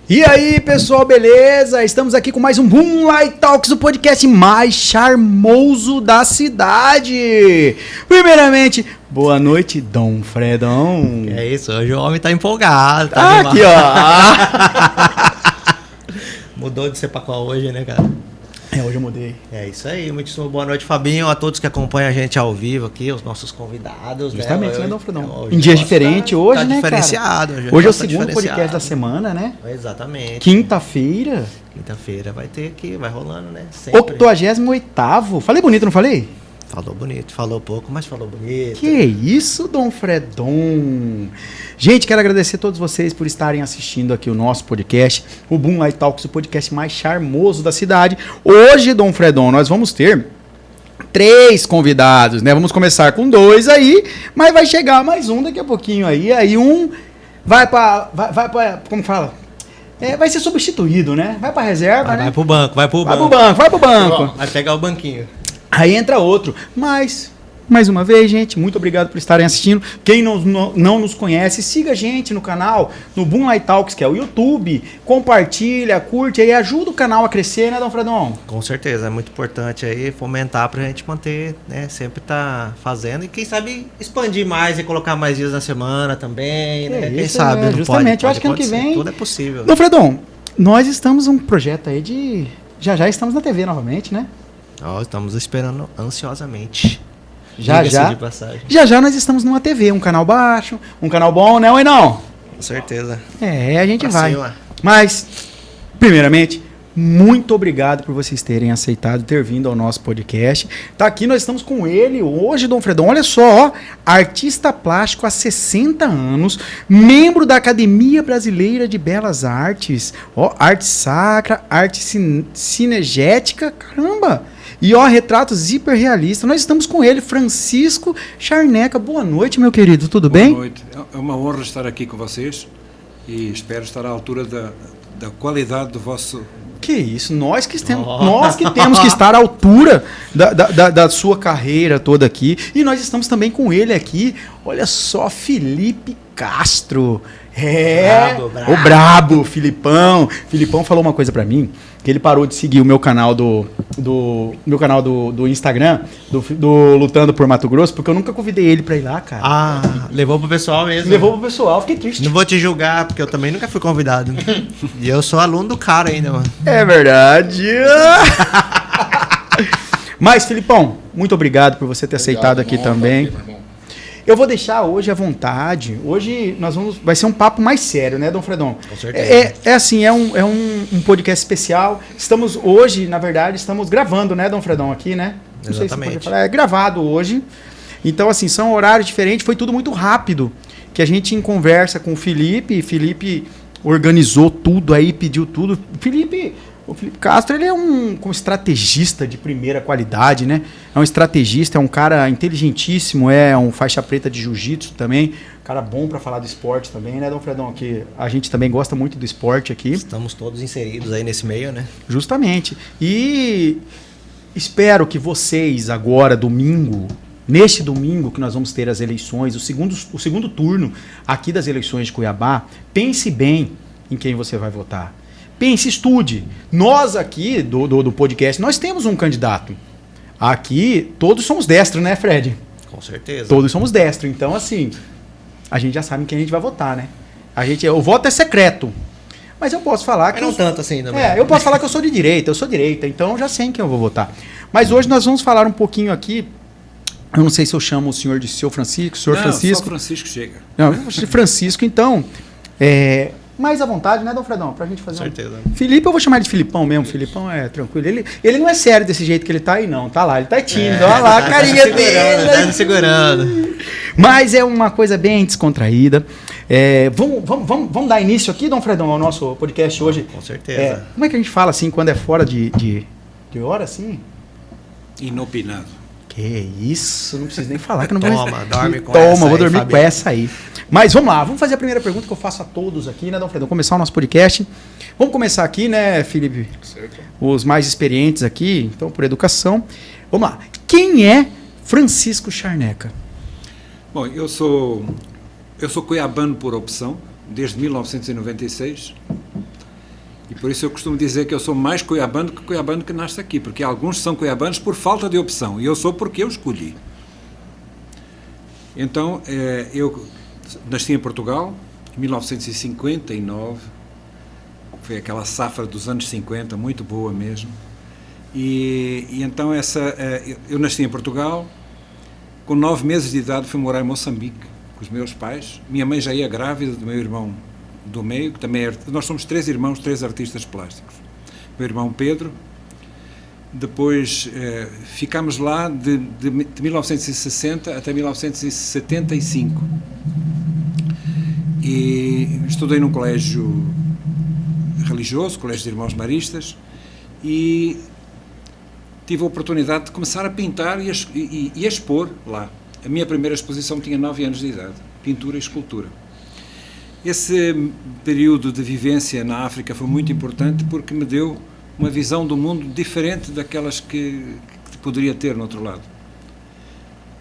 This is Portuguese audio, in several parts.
E aí, pessoal, beleza? Estamos aqui com mais um Boomlight Talks, o podcast mais charmoso da cidade. Primeiramente, boa noite, Dom Fredão. É isso, hoje o homem tá empolgado. Tá aqui, ó. Mudou de ser pra qual hoje, né, cara? Hoje eu mudei. É isso aí, muitíssimo boa noite, Fabinho, a todos que acompanham a gente ao vivo aqui, os nossos convidados. Justamente, né, Dom Fredão? Em dias diferentes hoje, tá né, diferenciado, cara? Hoje é o segundo podcast da semana, né? Exatamente. Quinta-feira. Quinta-feira vai ter aqui, vai rolando, né? Sempre. 88º. Falei bonito, não falei? Falou bonito, falou pouco, mas falou bonito. Que isso, Dom Fredon. Gente, quero agradecer a todos vocês por estarem assistindo aqui o nosso podcast, o Boomlight Talks, o podcast mais charmoso da cidade. Hoje, Dom Fredon, nós vamos ter 3 convidados, né? Vamos começar com 2 aí, mas vai chegar mais um daqui a pouquinho aí. Aí um vai pra como fala? Vai ser substituído, né? Vai pra reserva, né? Vai pro banco. Vai pro banco. Vai pegar o banquinho. Aí entra outro. Mas, mais uma vez, gente, muito obrigado por estarem assistindo. Quem não nos conhece, siga a gente no canal, no Boomlight Talks, que é o YouTube. Compartilha, curte aí, ajuda o canal a crescer, né, Dom Fredon? Com certeza, é muito importante aí fomentar pra gente manter, né, sempre tá fazendo. E quem sabe expandir mais e colocar mais dias na semana também, né? Quem sabe, não justamente, pode, eu acho que ano que vem... Tudo é possível. Dom Fredon, nós estamos um projeto aí de... Já estamos na TV novamente, né? Estamos esperando ansiosamente. Já nós estamos numa TV, um canal baixo, um canal bom, né, ou não? Com certeza. A gente vai. Cima. Mas, primeiramente, muito obrigado por vocês terem aceitado ter vindo ao nosso podcast. Tá aqui, nós estamos com ele hoje, Dom Fredon. Olha só, ó, artista plástico há 60 anos, membro da Academia Brasileira de Belas Artes, ó, arte sacra, arte cinegética, caramba! E ó, retratos hiperrealistas. Nós estamos com ele, Francisco Charneca. Boa noite, meu querido, tudo bem? Boa noite. É uma honra estar aqui com vocês e espero estar à altura da qualidade do vosso... Que isso, nós que temos que estar à altura da sua carreira toda aqui. E nós estamos também com ele aqui. Olha só, Felipe Castro. Brabo. O brabo, Filipão. Filipão falou uma coisa pra mim, que ele parou de seguir o meu canal do Instagram, do Lutando por Mato Grosso, porque eu nunca convidei ele pra ir lá, cara. Levou pro pessoal mesmo. Levou pro pessoal, fiquei triste. Não vou te julgar, porque eu também nunca fui convidado. E eu sou aluno do cara ainda, mano. É verdade. Mas, Filipão, muito obrigado por você ter aceitado aqui também. Eu vou deixar hoje à vontade. Hoje vai ser um papo mais sério, né, Dom Fredon? Com certeza. É um podcast especial. Hoje, na verdade, estamos gravando, né, Dom Fredon, aqui, né? Não Exatamente. sei se pode falar. É gravado hoje. Então, assim, são horários diferentes. Foi tudo muito rápido. Que a gente, em conversa com o Felipe organizou tudo aí, pediu tudo. O Felipe Castro, ele é um estrategista de primeira qualidade, né? É um estrategista, é um cara inteligentíssimo, é um faixa preta de jiu-jitsu também, cara bom para falar do esporte também, né, Dom Fredão? Que a gente também gosta muito do esporte aqui. Estamos todos inseridos aí nesse meio, né? Justamente. E espero que vocês agora, neste domingo que nós vamos ter as eleições, o segundo turno aqui das eleições de Cuiabá, pense bem em quem você vai votar. Pense, estude. Nós aqui do podcast, nós temos um candidato. Aqui, todos somos destros, né, Fred? Com certeza. Todos somos destros. Então, assim, a gente já sabe em quem a gente vai votar, né? O voto é secreto. Mas eu posso falar que... Mas não tanto assim também. Eu posso falar que eu sou de direita, então eu já sei em quem eu vou votar. Mas hoje nós vamos falar um pouquinho aqui. Eu não sei se eu chamo o senhor de seu Francisco, Francisco. Só Francisco chega. Não, Francisco, então... Mais à vontade, né, Dom Fredão? Pra gente fazer. Com certeza. Felipe, eu vou chamar de Filipão mesmo. Filipão é tranquilo. Ele não é sério desse jeito que ele tá aí, não. Tá lá, ele tá tímido. Olha lá, a carinha dele. Tá me segurando. Mas é uma coisa bem descontraída. Vamos dar início aqui, Dom Fredão, ao nosso podcast hoje. Com certeza. Como é que a gente fala assim quando é fora de hora, assim? Inopinado. Que isso, não preciso nem falar que eu não dorme com essa. Vou dormir aí, com essa aí. Mas vamos lá, vamos fazer a primeira pergunta que eu faço a todos aqui, né, Dom Fredão? Começar o nosso podcast. Vamos começar aqui, né, Felipe? Certo. Os mais experientes aqui, então, por educação. Vamos lá. Quem é Francisco Charneca? Bom, eu sou cuiabano por opção, desde 1996. E por isso eu costumo dizer que eu sou mais cuiabano que nasce aqui, porque alguns são cuiabanos por falta de opção, e eu sou porque eu escolhi. Então, eu nasci em Portugal, em 1959, foi aquela safra dos anos 50, muito boa mesmo. E então eu nasci em Portugal, com 9 meses de idade fui morar em Moçambique com os meus pais. Minha mãe já ia grávida do meu irmão do meio, que também nós somos 3 irmãos, 3 artistas plásticos. Meu irmão Pedro, depois ficámos lá de 1960 até 1975 e estudei num colégio religioso, Colégio de Irmãos Maristas, e tive a oportunidade de começar a pintar e a expor lá. A minha primeira exposição tinha 9 anos de idade, pintura e escultura. Esse período de vivência na África foi muito importante porque me deu uma visão do mundo diferente daquelas que poderia ter no outro lado.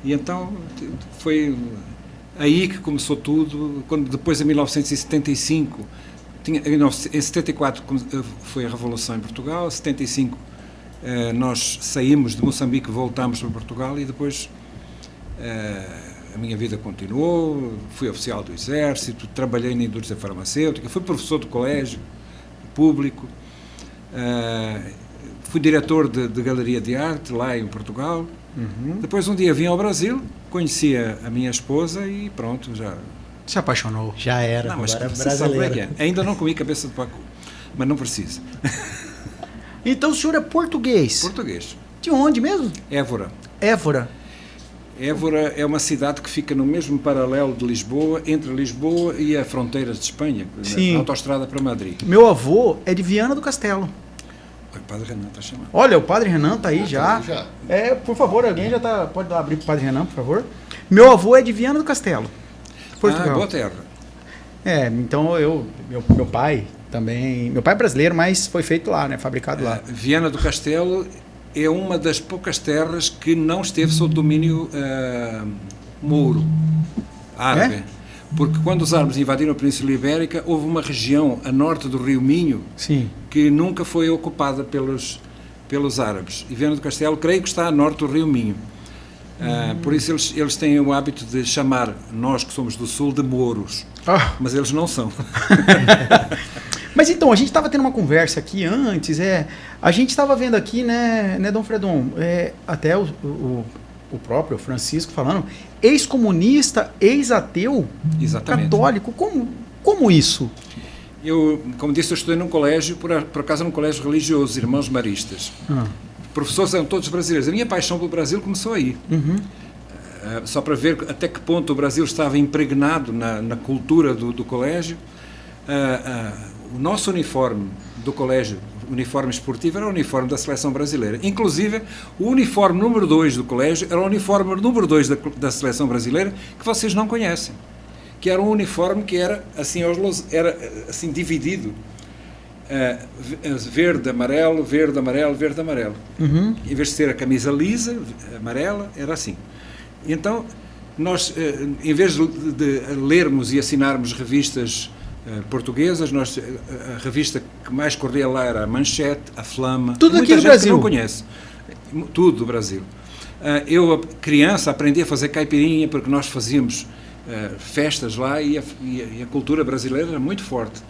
E então foi aí que começou tudo, quando depois em 1975, em 74 foi a Revolução em Portugal, em 75 nós saímos de Moçambique, voltámos para Portugal e depois a minha vida continuou, fui oficial do Exército, trabalhei na indústria farmacêutica, fui professor de colégio público, fui diretor de galeria de arte lá em Portugal. Depois um dia vim ao Brasil, conheci a minha esposa e pronto, já... Se apaixonou. Já era, não, mas agora você sabe como é que brasileiro. é. Ainda não comi cabeça de pacu, mas não precisa. Então o senhor é português? Português. De onde mesmo? Évora. Évora. Évora é uma cidade que fica no mesmo paralelo de Lisboa, entre Lisboa e a fronteira de Espanha, Sim. na autoestrada para Madrid. Meu avô é de Viana do Castelo. O padre Renan está chamando. Olha, o padre Renan tá aí já. Já. Por favor, alguém já tá. Pode abrir pro padre Renan, por favor. Meu avô é de Viana do Castelo, Portugal. Boa terra. Então meu pai também. Meu pai é brasileiro, mas foi feito lá, né? Fabricado lá. Viana do Castelo é uma das poucas terras que não esteve sob domínio mouro, árabe. Porque quando os árabes invadiram a Península Ibérica, houve uma região a norte do Rio Minho Sim. que nunca foi ocupada pelos árabes. E Viana do Castelo, creio que está a norte do Rio Minho. Por isso eles têm o hábito de chamar nós que somos do sul de mouros, mas eles não são. Mas então, a gente estava tendo uma conversa aqui antes, a gente estava vendo aqui, né Dom Fredon, até o próprio Francisco falando, ex-comunista, ex-ateu, Exatamente. católico, como isso? Eu, como disse, eu estudei num colégio, por acaso num colégio religioso, Irmãos Maristas. Professores eram todos brasileiros. A minha paixão pelo Brasil começou aí. Só para ver até que ponto o Brasil estava impregnado na cultura do colégio. O nosso uniforme do colégio, o uniforme esportivo, era o uniforme da seleção brasileira. Inclusive, o uniforme número 2 do colégio era o uniforme número 2 da seleção brasileira, que vocês não conhecem. Que era um uniforme que era assim dividido. Verde, amarelo, verde, amarelo, verde, amarelo. Em vez de ser a camisa lisa, amarela, era assim. Então, nós, em vez de lermos e assinarmos revistas portuguesas, a revista que mais corria lá era a Manchete, a Flama. Tudo aqui do Brasil. Que não conhece. Tudo do Brasil. Eu, criança, aprendi a fazer caipirinha porque nós fazíamos festas lá e a cultura brasileira era muito forte.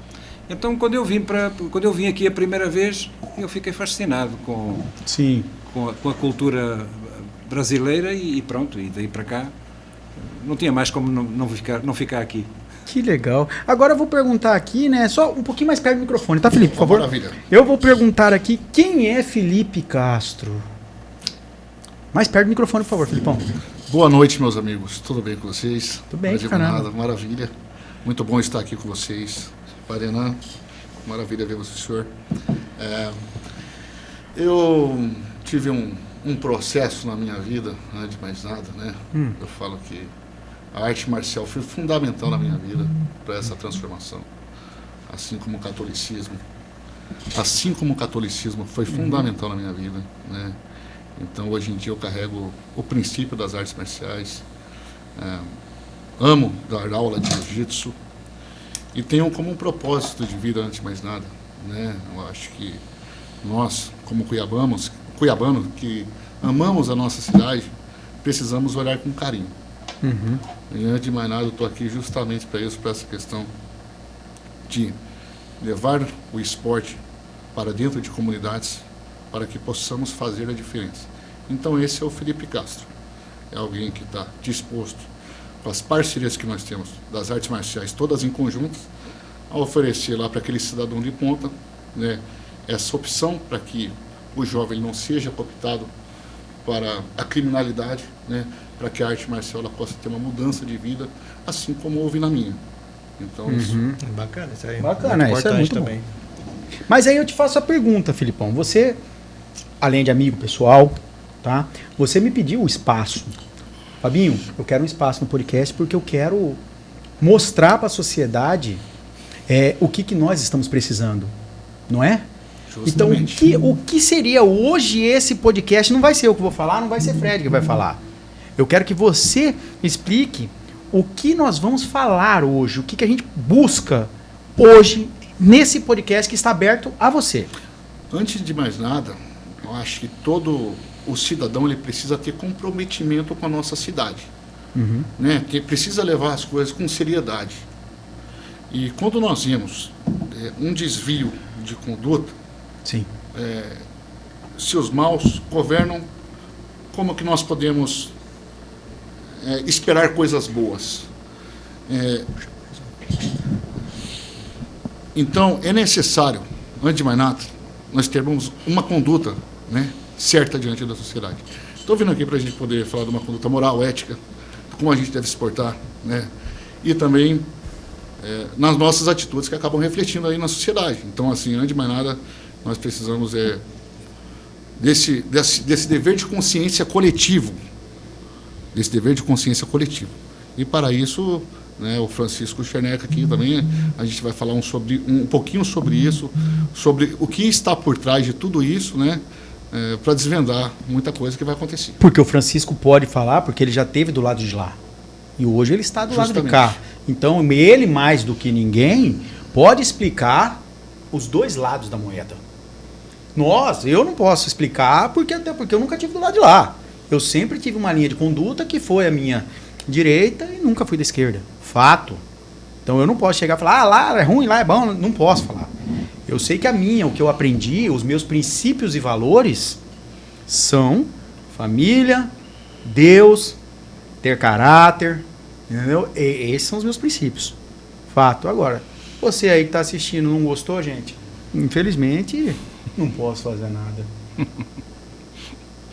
Então, quando eu vim aqui a primeira vez, eu fiquei fascinado com a cultura brasileira e pronto, e daí para cá não tinha mais como não ficar aqui. Que legal. Agora eu vou perguntar aqui, né, só um pouquinho mais perto do microfone, tá, Felipe, por favor? Maravilha. Eu vou perguntar aqui, quem é Felipe Castro? Mais perto do microfone, por favor, Filipão. Boa noite, meus amigos. Tudo bem com vocês? Tudo bem, Não digo caramba. nada, maravilha. Muito bom estar aqui com vocês. Paraná, maravilha ver você, senhor. Eu tive um processo na minha vida, antes de mais nada, né? Eu falo que a arte marcial foi fundamental na minha vida para essa transformação, assim como o catolicismo. Assim como o catolicismo foi fundamental na minha vida, né? Então, hoje em dia eu carrego o princípio das artes marciais, amo dar aula de jiu-jitsu e tenho como um propósito de vida, antes de mais nada, né? Eu acho que nós, como cuiabanos que amamos a nossa cidade, precisamos olhar com carinho. E antes de mais nada, eu estou aqui justamente para isso, para essa questão de levar o esporte para dentro de comunidades, para que possamos fazer a diferença. Então esse é o Felipe Castro. É alguém que está disposto, com as parcerias que nós temos das artes marciais, todas em conjunto, a oferecer lá para aquele cidadão de ponta, né, essa opção para que o jovem não seja cooptado para a criminalidade, né, para que a arte marcial ela possa ter uma mudança de vida, assim como houve na minha. Então, isso Bacana, isso aí. Bacana, muito isso é importante muito também. bom. Mas aí eu te faço a pergunta, Filipão. Você, além de amigo pessoal, tá? Você me pediu o espaço. Fabinho, eu quero um espaço no podcast porque eu quero mostrar para a sociedade o que nós estamos precisando, não é? justamente. Então, o que seria hoje esse podcast? Não vai ser eu que vou falar, não vai ser Fred que vai falar. Eu quero que você explique o que nós vamos falar hoje, o que a gente busca hoje nesse podcast que está aberto a você. Antes de mais nada, eu acho que todo o cidadão ele precisa ter comprometimento com a nossa cidade, né? Que precisa levar as coisas com seriedade. E quando nós vemos um desvio de conduta, sim, se os maus governam, como que nós podemos esperar coisas boas? Então, é necessário, antes de mais nada, nós termos uma conduta, né, certa diante da sociedade. Estou vindo aqui para a gente poder falar de uma conduta moral, ética, como a gente deve se portar, né, e também nas nossas atitudes que acabam refletindo aí na sociedade. Então, assim, antes de mais nada, nós precisamos desse dever de consciência coletivo, E para isso, né, o Francisco Cherneck aqui também, a gente vai falar um pouquinho sobre isso, sobre o que está por trás de tudo isso, né, para desvendar muita coisa que vai acontecer. Porque o Francisco pode falar, porque ele já esteve do lado de lá. E hoje ele está do lado de cá. Então, ele, mais do que ninguém, pode explicar os dois lados da moeda. Eu não posso explicar, até porque eu nunca tive do lado de lá. Eu sempre tive uma linha de conduta que foi a minha direita e nunca fui da esquerda. Fato. Então eu não posso chegar e falar, lá é ruim, lá é bom. Não posso falar. Eu sei que o que eu aprendi, os meus princípios e valores são família, Deus, ter caráter, entendeu? Esses são os meus princípios. Fato. Agora, você aí que está assistindo não gostou, gente? Infelizmente, não posso fazer nada.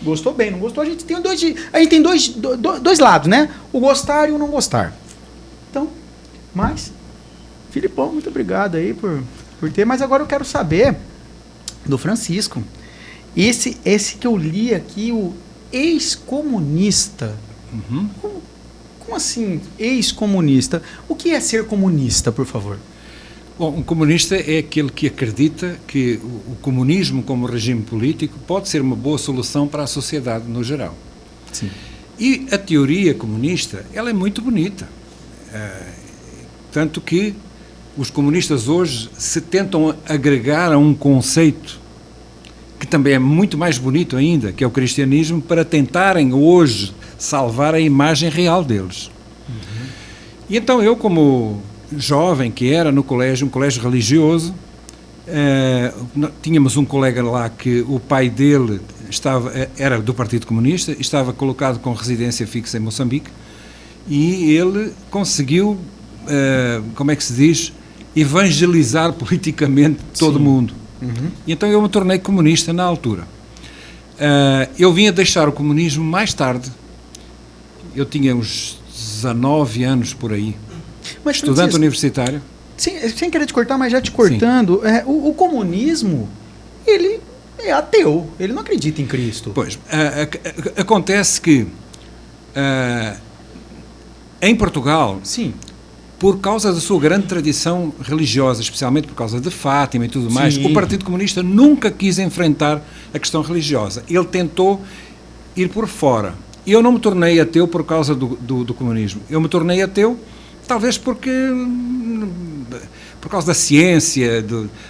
Gostou bem, não gostou, a gente tem dois lados, né? O gostar e o não gostar. Então, mas, Filipão, muito obrigado aí por ter. Mas agora eu quero saber do Francisco. Esse que eu li aqui, o ex-comunista. Como assim, ex-comunista? O que é ser comunista, por favor? Bom, um comunista é aquele que acredita que o comunismo como regime político pode ser uma boa solução para a sociedade no geral. Sim. E a teoria comunista, ela é muito bonita. Tanto que os comunistas hoje se tentam agregar a um conceito que também é muito mais bonito ainda, que é o cristianismo, para tentarem hoje salvar a imagem real deles. E então eu, como jovem que era no colégio, um colégio religioso, tínhamos um colega lá que o pai dele era do Partido Comunista, estava colocado com residência fixa em Moçambique, e ele conseguiu, como é que se diz, evangelizar politicamente todo mundo. E então eu me tornei comunista na altura. Eu vim a deixar o comunismo mais tarde, eu tinha uns 19 anos por aí, mas, estudante Francisco, universitário. Sem querer te cortar, mas já te cortando, o comunismo, ele é ateu, ele não acredita em Cristo. Pois, acontece que em Portugal, sim, por causa da sua grande tradição religiosa, especialmente por causa de Fátima e tudo mais, o Partido Comunista nunca quis enfrentar a questão religiosa. Ele tentou ir por fora. Eu não me tornei ateu por causa do comunismo. Eu me tornei ateu talvez porque por causa da ciência,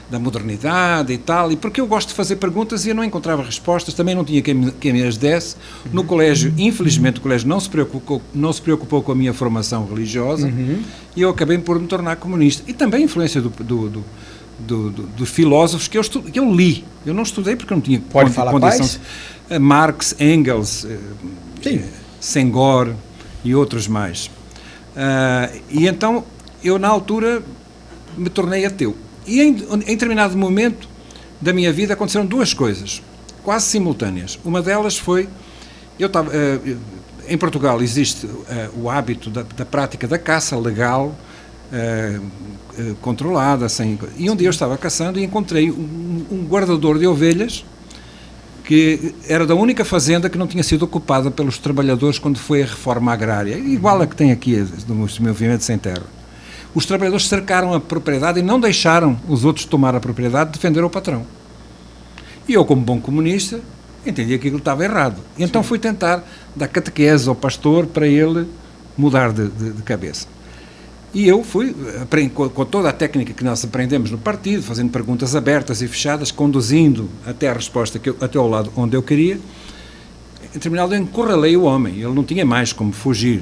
da modernidade e tal, e porque eu gosto de fazer perguntas e eu não encontrava respostas, também não tinha quem me as desse. No colégio, infelizmente, o colégio não se preocupou com a minha formação religiosa, e eu acabei por me tornar comunista. E também a influência dos filósofos que eu li. Eu não estudei porque eu não tinha condições. Marx, Engels, Senghor e outros mais. E então, eu na altura me tornei ateu. E em determinado momento da minha vida aconteceram duas coisas, quase simultâneas. Uma delas foi, em Portugal existe o hábito da prática da caça legal, controlada, e um dia eu estava caçando e encontrei um guardador de ovelhas que era da única fazenda que não tinha sido ocupada pelos trabalhadores quando foi a reforma agrária, igual a que tem aqui no movimento sem terra. Os trabalhadores cercaram a propriedade e não deixaram os outros tomar a propriedade, defenderam o patrão. E eu, como bom comunista, entendia que aquilo estava errado. E então fui tentar dar catequese ao pastor para ele mudar de cabeça. E eu fui, com toda a técnica que nós aprendemos no partido, fazendo perguntas abertas e fechadas, conduzindo até a resposta, até ao lado onde eu queria. Em determinado momento, encurralei o homem, ele não tinha mais como fugir.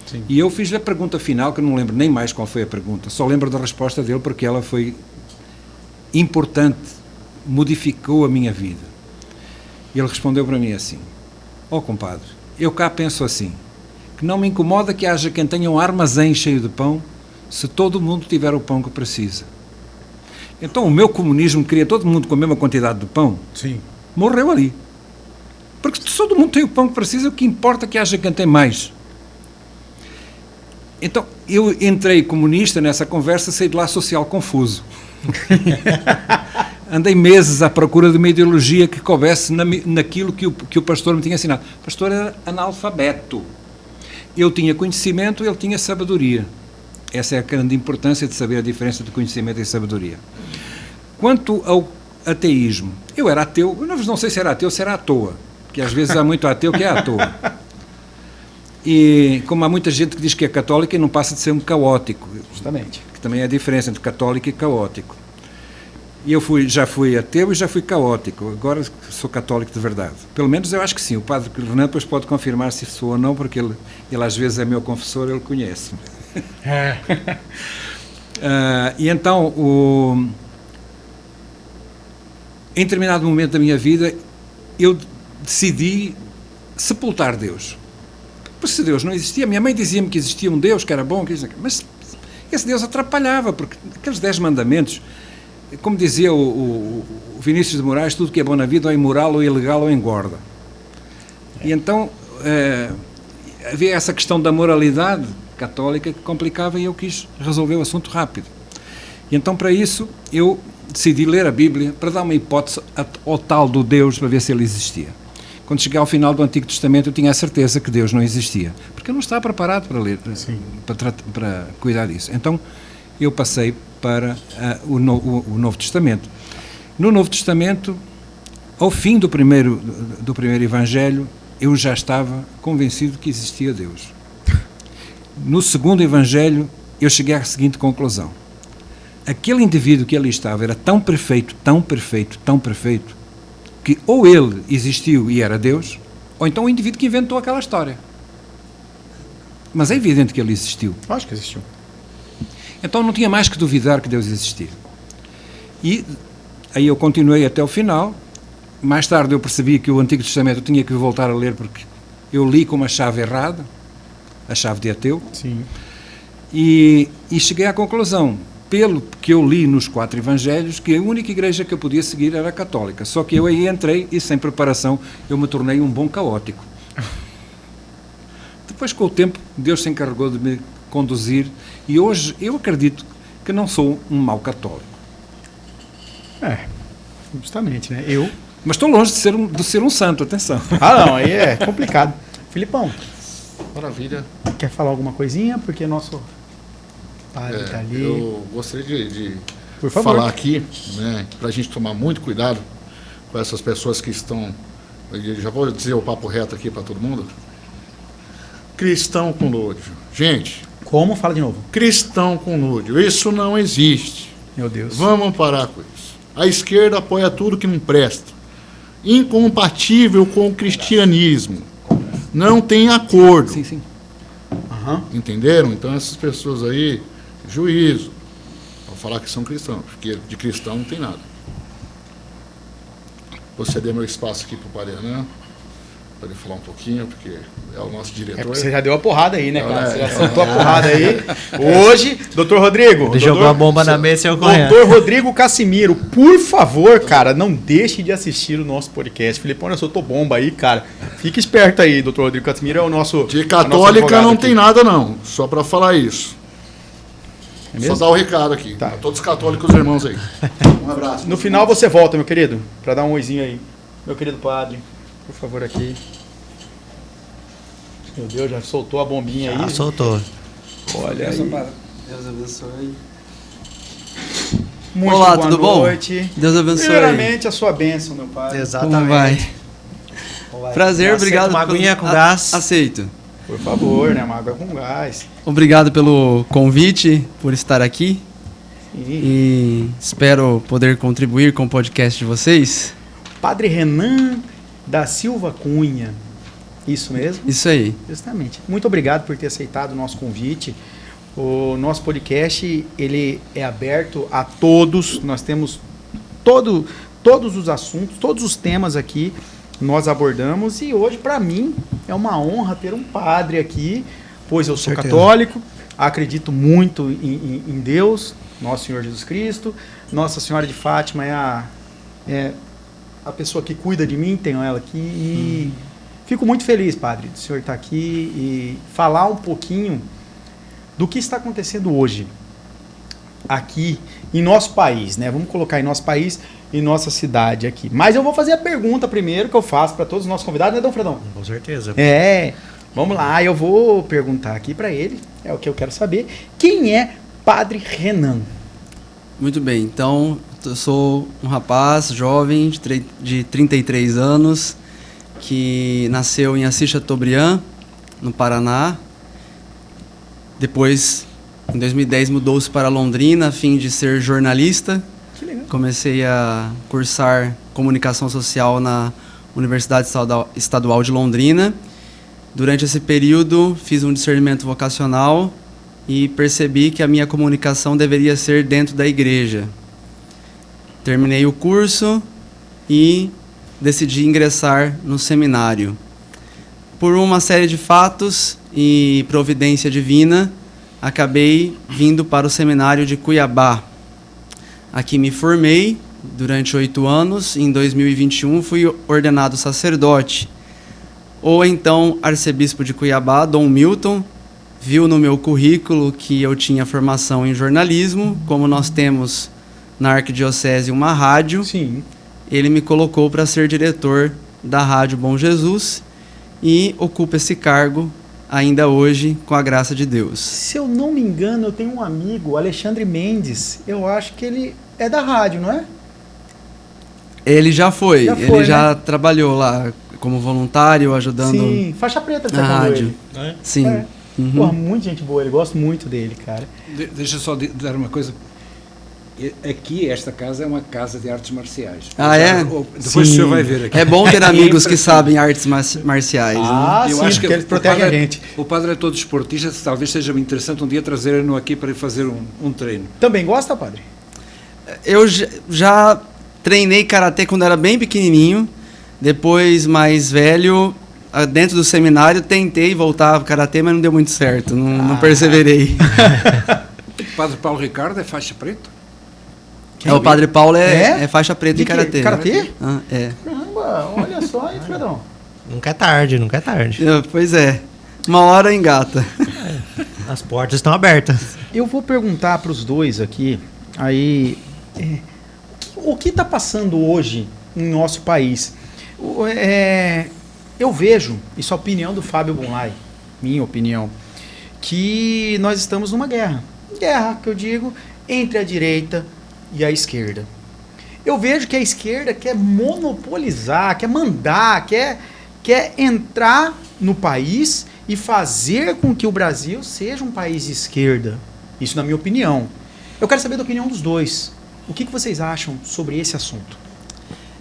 Sim. E eu fiz-lhe a pergunta final, que eu não lembro nem mais qual foi a pergunta, só lembro da resposta dele porque ela foi importante, modificou a minha vida. E ele respondeu para mim assim: compadre, eu cá penso assim, que não me incomoda que haja quem tenha um armazém cheio de pão, se todo mundo tiver o pão que precisa. Então o meu comunismo queria todo mundo com a mesma quantidade de pão. Sim. Morreu ali. Porque se todo mundo tem o pão que precisa, o que importa é que haja quem tem mais. Então eu entrei comunista nessa conversa, saí de lá social confuso. Andei meses à procura de uma ideologia que coubesse naquilo que o pastor me tinha ensinado. O pastor era analfabeto. Eu tinha conhecimento, ele tinha sabedoria. Essa é a grande importância de saber a diferença de conhecimento e sabedoria. Quanto ao ateísmo, eu era ateu, não sei se era ateu, se era à toa, porque às vezes há muito ateu que é à toa. E como há muita gente que diz que é católico e não passa de ser um caótico. Justamente. Que também é a diferença entre católico e caótico. E eu já fui ateu e já fui caótico. Agora sou católico de verdade. Pelo menos eu acho que sim. O padre Renan depois pode confirmar se sou ou não, porque ele às vezes é meu confessor, ele conhece-me. E então, em determinado momento da minha vida, eu decidi sepultar Deus. Porque se Deus não existia, minha mãe dizia-me que existia um Deus, que era bom, mas esse Deus atrapalhava, porque aqueles 10 mandamentos, como dizia o Vinícius de Moraes, tudo que é bom na vida ou é imoral, ou ilegal, ou engorda. E então havia essa questão da moralidade católica que complicava e eu quis resolver o assunto rápido. E então, para isso, eu decidi ler a Bíblia para dar uma hipótese ao tal do Deus, para ver se ele existia. Quando cheguei ao final do Antigo Testamento, eu tinha a certeza que Deus não existia, porque eu não estava preparado para ler, para cuidar disso. Então, eu passei para o Novo Testamento. No Novo Testamento, ao fim do primeiro Evangelho, eu já estava convencido que existia Deus. No segundo Evangelho, eu cheguei à seguinte conclusão: aquele indivíduo que ali estava era tão perfeito, tão perfeito, tão perfeito, que ou ele existiu e era Deus, ou então o indivíduo que inventou aquela história. Mas é evidente que ele existiu. Acho que existiu. Então não tinha mais que duvidar que Deus existia. E aí eu continuei até o final. Mais tarde eu percebi que o Antigo Testamento eu tinha que voltar a ler, porque eu li com uma chave errada, a chave de ateu. Sim. E cheguei à conclusão, pelo que eu li nos 4 Evangelhos, que a única igreja que eu podia seguir era a católica. Só que eu aí entrei e, sem preparação, eu me tornei um bom caótico. Depois, com o tempo, Deus se encarregou de me conduzir e hoje eu acredito que não sou um mau católico. Justamente, né? Mas estou longe de ser um santo, atenção. Não, aí é complicado. Filipão. Maravilha. Quer falar alguma coisinha? Porque nosso padre está ali. Eu gostaria de Por favor. falar aqui, né, para a gente tomar muito cuidado com essas pessoas que estão... Eu já vou dizer o papo reto aqui para todo mundo. Cristão com núdio. Gente... Como? Fala de novo. Cristão com núdio. Isso não existe. Meu Deus. Vamos parar com isso. A esquerda apoia tudo que não presta. Incompatível com o cristianismo. Não tem acordo. Sim, sim. Aham. Entenderam? Então essas pessoas aí, juízo. Vão falar que são cristãos, porque de cristão não tem nada. Vou ceder meu espaço aqui para o Padre Renan, para ele falar um pouquinho, porque é o nosso diretor. É porque você já deu a porrada aí, né, cara? Você já É. soltou a porrada aí. Hoje, doutor Rodrigo. Ele jogou a bomba na mesa e eu correndo. Doutor Rodrigo Cassimiro, por favor, cara, não deixe de assistir o nosso podcast. Filipão, eu soltou bomba aí, cara. Fique esperto aí, doutor Rodrigo Cassimiro é o nosso. De é o nosso católica advogado não aqui. tem nada, não. Só para falar isso. É Só mesmo? dar o recado aqui. Tá. Para todos os católicos irmãos aí. Um abraço. No final você volta, meu querido, pra dar um oizinho aí. Meu querido padre, por favor, aqui. Meu Deus, já soltou a bombinha aí. Soltou. Olha aí. Deus abençoe. Muito Olá, boa tudo bom? noite. Deus abençoe. Primeiramente, a sua bênção, meu pai. Como vai? Prazer, Aceita obrigado. uma aguinha com a- gás. Aceito. Por favor, né? Uma água com gás. Obrigado pelo convite, por estar aqui. Sim. E espero poder contribuir com o podcast de vocês. Padre Renan da Silva Cunha. Isso mesmo? Isso aí. Justamente. Muito obrigado por ter aceitado o nosso convite. O nosso podcast, ele é aberto a todos. Nós temos todos os assuntos, todos os temas aqui nós abordamos. E hoje, para mim, é uma honra ter um padre aqui, pois eu sou Certeza. católico, acredito muito em Deus, nosso Senhor Jesus Cristo. Nossa Senhora de Fátima é a pessoa que cuida de mim, tenho ela aqui. E fico muito feliz, padre, do senhor estar aqui e falar um pouquinho do que está acontecendo hoje aqui em nosso país, né? Vamos colocar em nosso país e nossa cidade aqui. Mas eu vou fazer a pergunta primeiro que eu faço para todos os nossos convidados, né, Dom Fredão? Com certeza. Vamos lá, eu vou perguntar aqui para ele, é o que eu quero saber. Quem é Padre Renan? Muito bem, então eu sou um rapaz jovem de 33 anos que nasceu em Assis Chateaubriand, no Paraná. Depois, em 2010, mudou-se para Londrina a fim de ser jornalista. Que legal. Comecei a cursar comunicação social na Universidade Estadual de Londrina. Durante esse período, fiz um discernimento vocacional e percebi que a minha comunicação deveria ser dentro da igreja. Terminei o curso e decidi ingressar no seminário. Por uma série de fatos e providência divina, acabei vindo para o seminário de Cuiabá. Aqui me formei durante 8 anos. Em 2021 fui ordenado sacerdote. O então arcebispo de Cuiabá, Dom Milton, viu no meu currículo que eu tinha formação em jornalismo. Como nós temos na Arquidiocese uma rádio, Sim. ele me colocou para ser diretor da Rádio Bom Jesus e ocupa esse cargo ainda hoje, com a graça de Deus. Se eu não me engano, eu tenho um amigo, Alexandre Mendes. Eu acho que ele é da rádio, não é? Ele já foi, Já foi, ele já né? trabalhou lá como voluntário, ajudando Sim, faixa preta na rádio. ele. Sim. É. Uhum. Porra, muita gente boa, eu gosto muito dele, cara. Deixa só dar uma coisa. Aqui, esta casa é uma casa de artes marciais. Ah, é? Depois o senhor vai ver aqui. É bom ter amigos que impressionante. sabem artes marciais. Né? Ah, Eu sim, acho porque eles protegem a padre, gente. O padre é todo esportista, talvez seja interessante um dia trazer-no aqui para fazer um treino. Também gosta, padre? Eu já treinei karatê quando era bem pequenininho. Depois, mais velho, dentro do seminário, tentei voltar ao karatê, mas não deu muito certo. Não perseverei. O padre Paulo Ricardo é faixa preta? O Padre Paulo É? é faixa preta De em quê? karatê. Karatê? Ah, é. Caramba, olha só aí, Fredão. Nunca é tarde, nunca é tarde. Pois é. Uma hora engata. As portas estão abertas. Eu vou perguntar para os dois aqui, aí, o que está passando hoje em nosso país? Eu vejo, isso é a opinião do Fábio Bonlai, minha opinião, que nós estamos numa guerra. Guerra, que eu digo, entre a direita e a esquerda. Eu vejo que a esquerda quer monopolizar, quer mandar, quer entrar no país e fazer com que o Brasil seja um país de esquerda. Isso na minha opinião. Eu quero saber da opinião dos dois. O que vocês acham sobre esse assunto?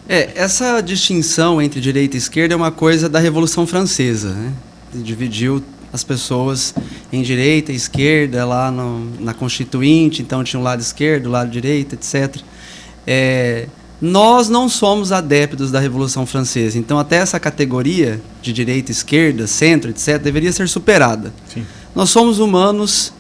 Essa distinção entre direita e esquerda é uma coisa da Revolução Francesa, né? Dividiu as pessoas em direita e esquerda lá na Constituinte, então tinha o lado esquerdo, o lado direito, etc. Nós não somos adeptos da Revolução Francesa, então até essa categoria de direita, esquerda, centro, etc., deveria ser superada. Sim. Nós somos humanos,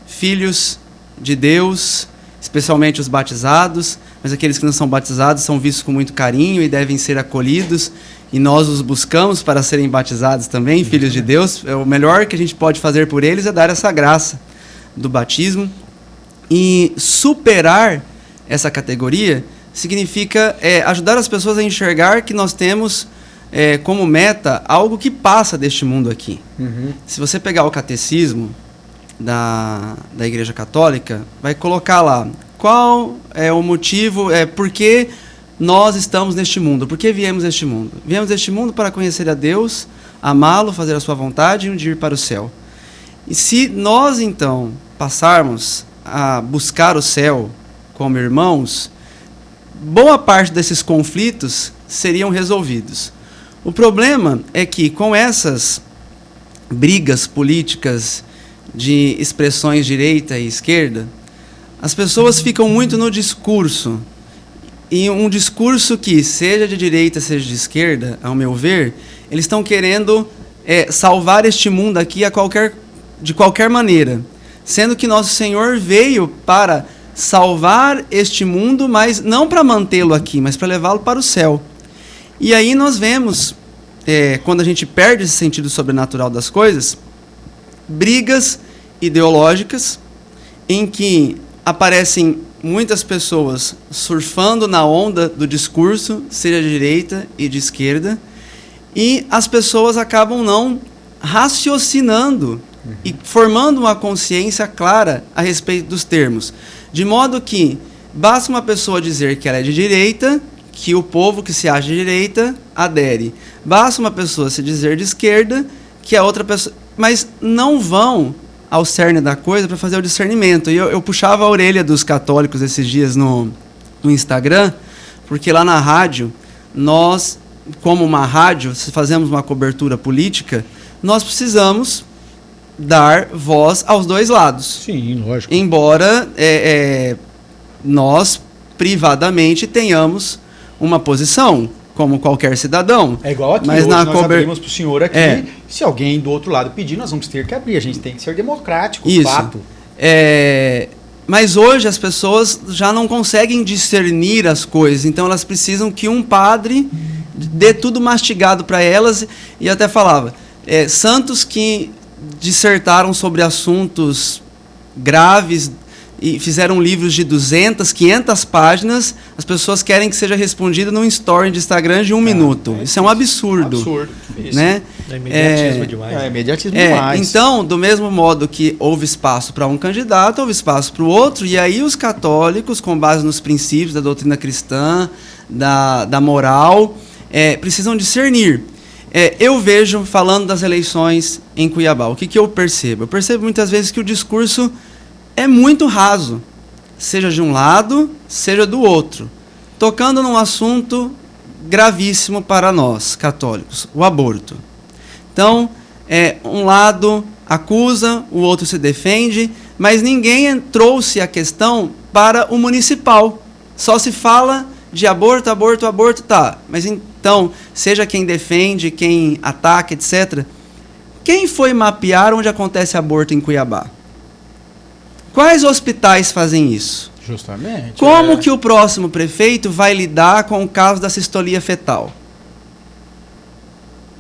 filhos de Deus, especialmente os batizados, mas aqueles que não são batizados são vistos com muito carinho e devem ser acolhidos, e nós os buscamos para serem batizados também, filhos de Deus. O melhor que a gente pode fazer por eles é dar essa graça do batismo. E superar essa categoria significa ajudar as pessoas a enxergar que nós temos como meta algo que passa deste mundo aqui. Uhum. Se você pegar o catecismo da Igreja Católica, vai colocar lá qual é o motivo, por que nós estamos neste mundo, por que viemos a este mundo. Viemos a este mundo para conhecer a Deus, amá-lo, fazer a sua vontade e um dia ir para o céu. E se nós, então, passarmos a buscar o céu como irmãos, boa parte desses conflitos seriam resolvidos. O problema é que, com essas brigas políticas de expressões direita e esquerda, as pessoas ficam muito no discurso. E um discurso que, seja de direita, seja de esquerda, ao meu ver, eles estão querendo salvar este mundo aqui de qualquer maneira. Sendo que nosso Senhor veio para salvar este mundo, mas não para mantê-lo aqui, mas para levá-lo para o céu. E aí nós vemos, quando a gente perde esse sentido sobrenatural das coisas, brigas ideológicas em que aparecem muitas pessoas surfando na onda do discurso, seja de direita e de esquerda, e as pessoas acabam não raciocinando e formando uma consciência clara a respeito dos termos. De modo que basta uma pessoa dizer que ela é de direita, que o povo que se acha de direita adere. Basta uma pessoa se dizer de esquerda, que a outra pessoa... Mas não vão ao cerne da coisa para fazer o discernimento. E eu puxava a orelha dos católicos esses dias no Instagram, porque lá na rádio, nós, como uma rádio, se fazemos uma cobertura política, nós precisamos dar voz aos dois lados. Sim, lógico. Embora nós, privadamente, tenhamos uma posição, como qualquer cidadão. É igual aqui, mas hoje nós abrimos para o senhor aqui, se alguém do outro lado pedir, nós vamos ter que abrir, a gente tem que ser democrático, isso. Fato. Mas hoje as pessoas já não conseguem discernir as coisas, então elas precisam que um padre dê tudo mastigado para elas, e até falava, santos que dissertaram sobre assuntos graves e fizeram livros de 200, 500 páginas, as pessoas querem que seja respondido num story de Instagram de 1 minuto. Isso é um absurdo. Absurdo. Né? É imediatismo demais. É imediatismo demais. Então, do mesmo modo que houve espaço para um candidato, houve espaço para o outro, e aí os católicos, com base nos princípios da doutrina cristã, da moral, precisam discernir. Eu vejo, falando das eleições em Cuiabá, o que eu percebo? Eu percebo muitas vezes que o discurso é muito raso, seja de um lado, seja do outro, tocando num assunto gravíssimo para nós, católicos, o aborto. Então, um lado acusa, o outro se defende, mas ninguém trouxe a questão para o municipal. Só se fala de aborto, aborto, aborto, tá. Mas então, seja quem defende, quem ataca, etc. Quem foi mapear onde acontece aborto em Cuiabá? Quais hospitais fazem isso? Justamente. Como que o próximo prefeito vai lidar com o caso da cistolia fetal?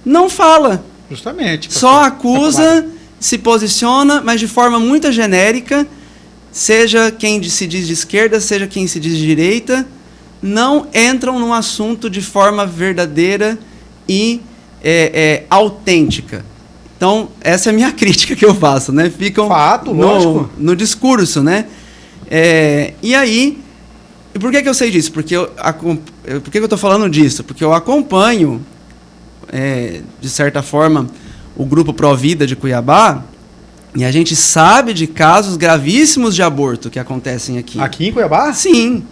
Não fala. Justamente. Só acusa, se posiciona, mas de forma muito genérica, seja quem se diz de esquerda, seja quem se diz de direita, não entram no assunto de forma verdadeira e autêntica. Então, essa é a minha crítica que eu faço, né? Ficam lógico. No discurso, né? E aí, por que eu sei disso? Por que eu estou falando disso? Porque eu acompanho, de certa forma, o Grupo Pró Vida de Cuiabá E a gente sabe de casos gravíssimos de aborto que acontecem aqui. Aqui em Cuiabá? Sim.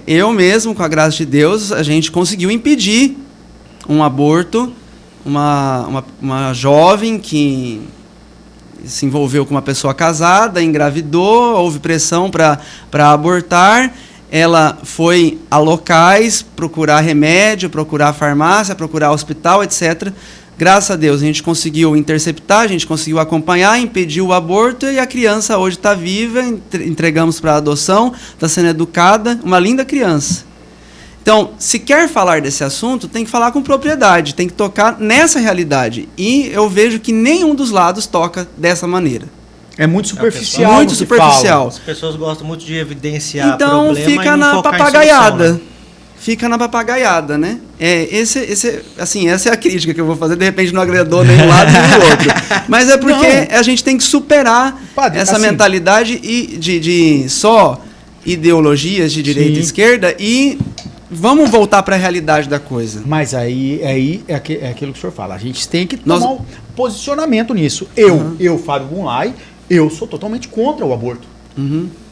Eu mesmo, com a graça de Deus, a gente conseguiu impedir um aborto. Uma jovem que se envolveu com uma pessoa casada, engravidou, houve pressão para abortar. Ela foi a locais procurar remédio, procurar farmácia, procurar hospital, etc. Graças a Deus, a gente conseguiu interceptar, a gente conseguiu acompanhar, impedir o aborto e a criança hoje está viva, entregamos para adoção, está sendo educada, uma linda criança. Então, se quer falar desse assunto, tem que falar com propriedade, tem que tocar nessa realidade. E eu vejo que nenhum dos lados toca dessa maneira. É muito superficial. Muito superficial. As pessoas gostam muito de evidenciar então, problema fica e não na focar em papagaiada. solução, né? Fica na papagaiada, né? Essa é a crítica que eu vou fazer. De repente não agradou nem um lado nem o outro. Mas é porque a gente tem que superar essa mentalidade de só ideologias de direita e esquerda e vamos voltar para a realidade da coisa. Mas aí é aquilo que o senhor fala. A gente tem que tomar um posicionamento nisso. Eu, Fábio Bunlai, eu sou totalmente contra o aborto.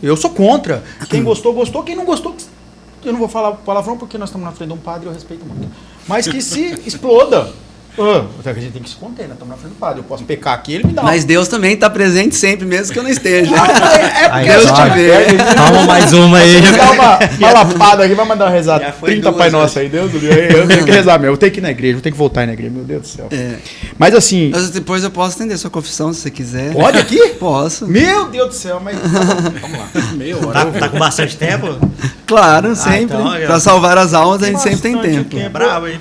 Eu sou contra. Quem gostou, gostou. Quem não gostou, eu não vou falar palavrão porque nós estamos na frente de um padre e eu respeito muito. Mas que se exploda. A gente tem que se conter, né? Estamos na frente do padre. Eu posso pecar aqui, ele me dá. Mas Deus também está presente sempre, mesmo que eu não esteja. Porque Deus te vê. Toma mais uma aí. Dá uma lapada aqui, vai mandar rezar 30 Pai Nosso aí, Deus do céu. Eu tenho que rezar mesmo. Eu tenho que ir na igreja, eu tenho que voltar aí na igreja, meu Deus do céu. Mas assim. Mas depois eu posso atender sua confissão se você quiser. Pode aqui? Posso. Meu Deus do céu, mas. Vamos lá. Tá com bastante tempo? Claro, sempre. Então, para salvar as almas, a gente sempre tem tempo. É bravo, hein?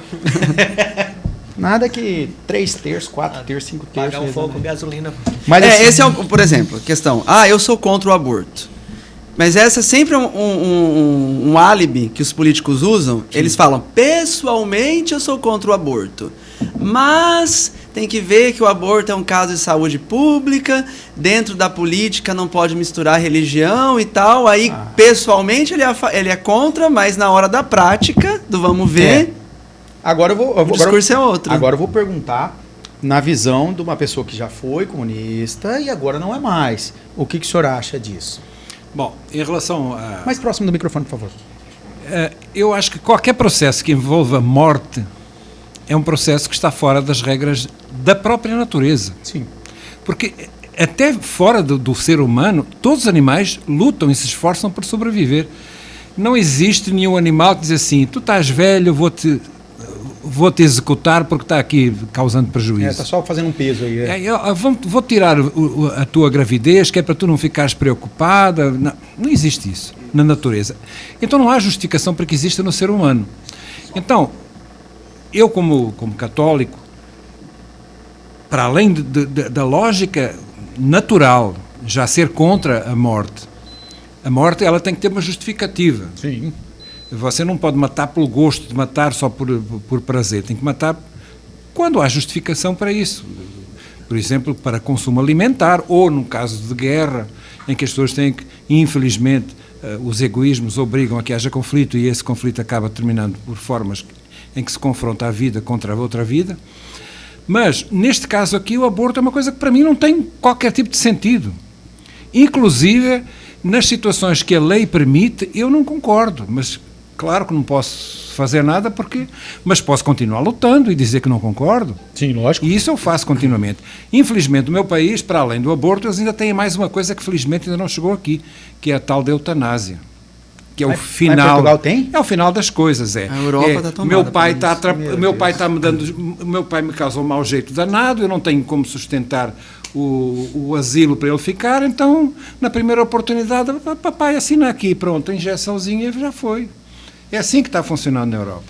Nada que 3 terços, 4 terços, 5 terços. Pagar um fogo com gasolina. Mas assim, esse é, por exemplo, a questão. Eu sou contra o aborto. Mas essa é sempre um álibi que os políticos usam. Sim. Eles falam, pessoalmente eu sou contra o aborto. Mas tem que ver que o aborto é um caso de saúde pública, dentro da política não pode misturar religião e tal. Aí, pessoalmente, ele é contra, mas na hora da prática, do vamos ver... Agora o discurso é outro. Agora eu vou perguntar na visão de uma pessoa que já foi comunista e agora não é mais. O que o senhor acha disso? Bom, em relação a... Mais próximo do microfone, por favor. Eu acho que qualquer processo que envolva morte é um processo que está fora das regras da própria natureza. Sim. Porque até fora do ser humano, todos os animais lutam e se esforçam por sobreviver. Não existe nenhum animal que diz assim, tu estás velho, vou-te executar porque está aqui causando prejuízo. Está só fazendo um peso aí. Vou tirar a tua gravidez, que é para tu não ficares preocupada. Não existe isso na natureza. Então não há justificação para que exista no ser humano. Então, eu como católico, para além da lógica natural, já ser contra a morte ela tem que ter uma justificativa. Sim. Você não pode matar pelo gosto de matar só por prazer. Tem que matar quando há justificação para isso. Por exemplo, para consumo alimentar ou, no caso de guerra, em que as pessoas têm que, infelizmente, os egoísmos obrigam a que haja conflito e esse conflito acaba terminando por formas em que se confronta a vida contra a outra vida. Mas, neste caso aqui, o aborto é uma coisa que para mim não tem qualquer tipo de sentido. Inclusive, nas situações que a lei permite, eu não concordo, mas... Claro que não posso fazer nada mas posso continuar lutando e dizer que não concordo. Sim, lógico. E isso eu faço continuamente. Infelizmente, o meu país, para além do aborto, eles ainda têm mais uma coisa que felizmente ainda não chegou aqui, que é a tal da eutanásia. Que é o final. Mas Portugal tem? É o final das coisas, A Europa está tomada. Meu pai me causou um mau jeito danado, eu não tenho como sustentar o asilo para ele ficar, então, na primeira oportunidade, papai assina aqui, pronto, a injeçãozinha já foi. É assim que está funcionando na Europa.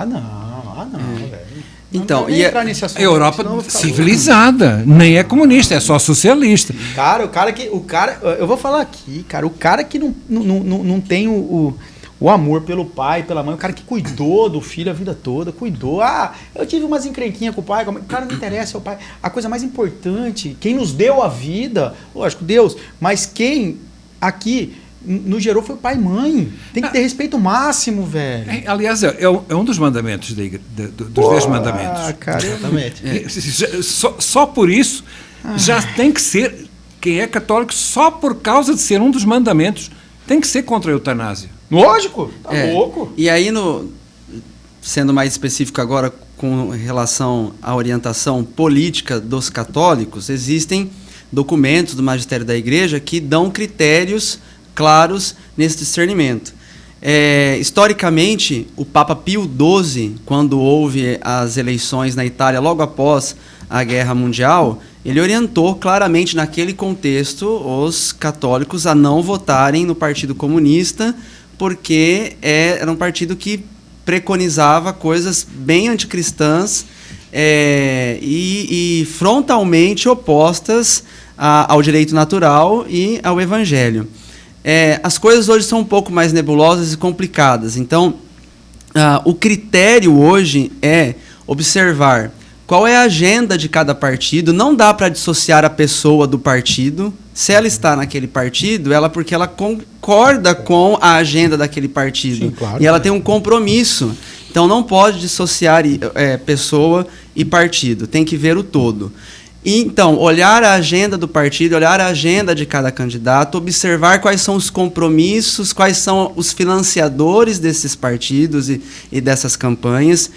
Não, velho. Então, a Europa civilizada, nem é comunista, é só socialista. Cara, eu vou falar aqui, cara, o cara que não tem o amor pelo pai, pela mãe, o cara que cuidou do filho a vida toda, cuidou. Eu tive umas encrenquinhas com o pai, o cara não interessa, é o pai. A coisa mais importante, quem nos deu a vida, lógico, Deus, mas quem aqui nos gerou foi o pai e mãe. Tem que ter respeito máximo, velho. Aliás, é um dos mandamentos dos 10 mandamentos. Cara, exatamente. Só por isso, Já tem que ser, quem é católico, só por causa de ser um dos mandamentos, tem que ser contra a eutanásia. Lógico, tá louco. E aí, sendo mais específico agora com relação à orientação política dos católicos, existem documentos do magistério da Igreja que dão critérios claros nesse discernimento. Historicamente, o Papa Pio XII, quando houve as eleições na Itália logo após a Guerra Mundial, ele orientou claramente naquele contexto os católicos a não votarem no Partido Comunista, porque era um partido que preconizava coisas bem anticristãs e frontalmente opostas ao direito natural e ao Evangelho. As coisas hoje são um pouco mais nebulosas e complicadas. Então, o critério hoje é observar qual é a agenda de cada partido. Não dá para dissociar a pessoa do partido. Se ela está naquele partido, porque ela concorda com a agenda daquele partido. Sim, claro, e ela tem um compromisso. Então, não pode dissociar pessoa e partido. Tem que ver o todo. Então, olhar a agenda do partido, olhar a agenda de cada candidato, observar quais são os compromissos, quais são os financiadores desses partidos e dessas campanhas.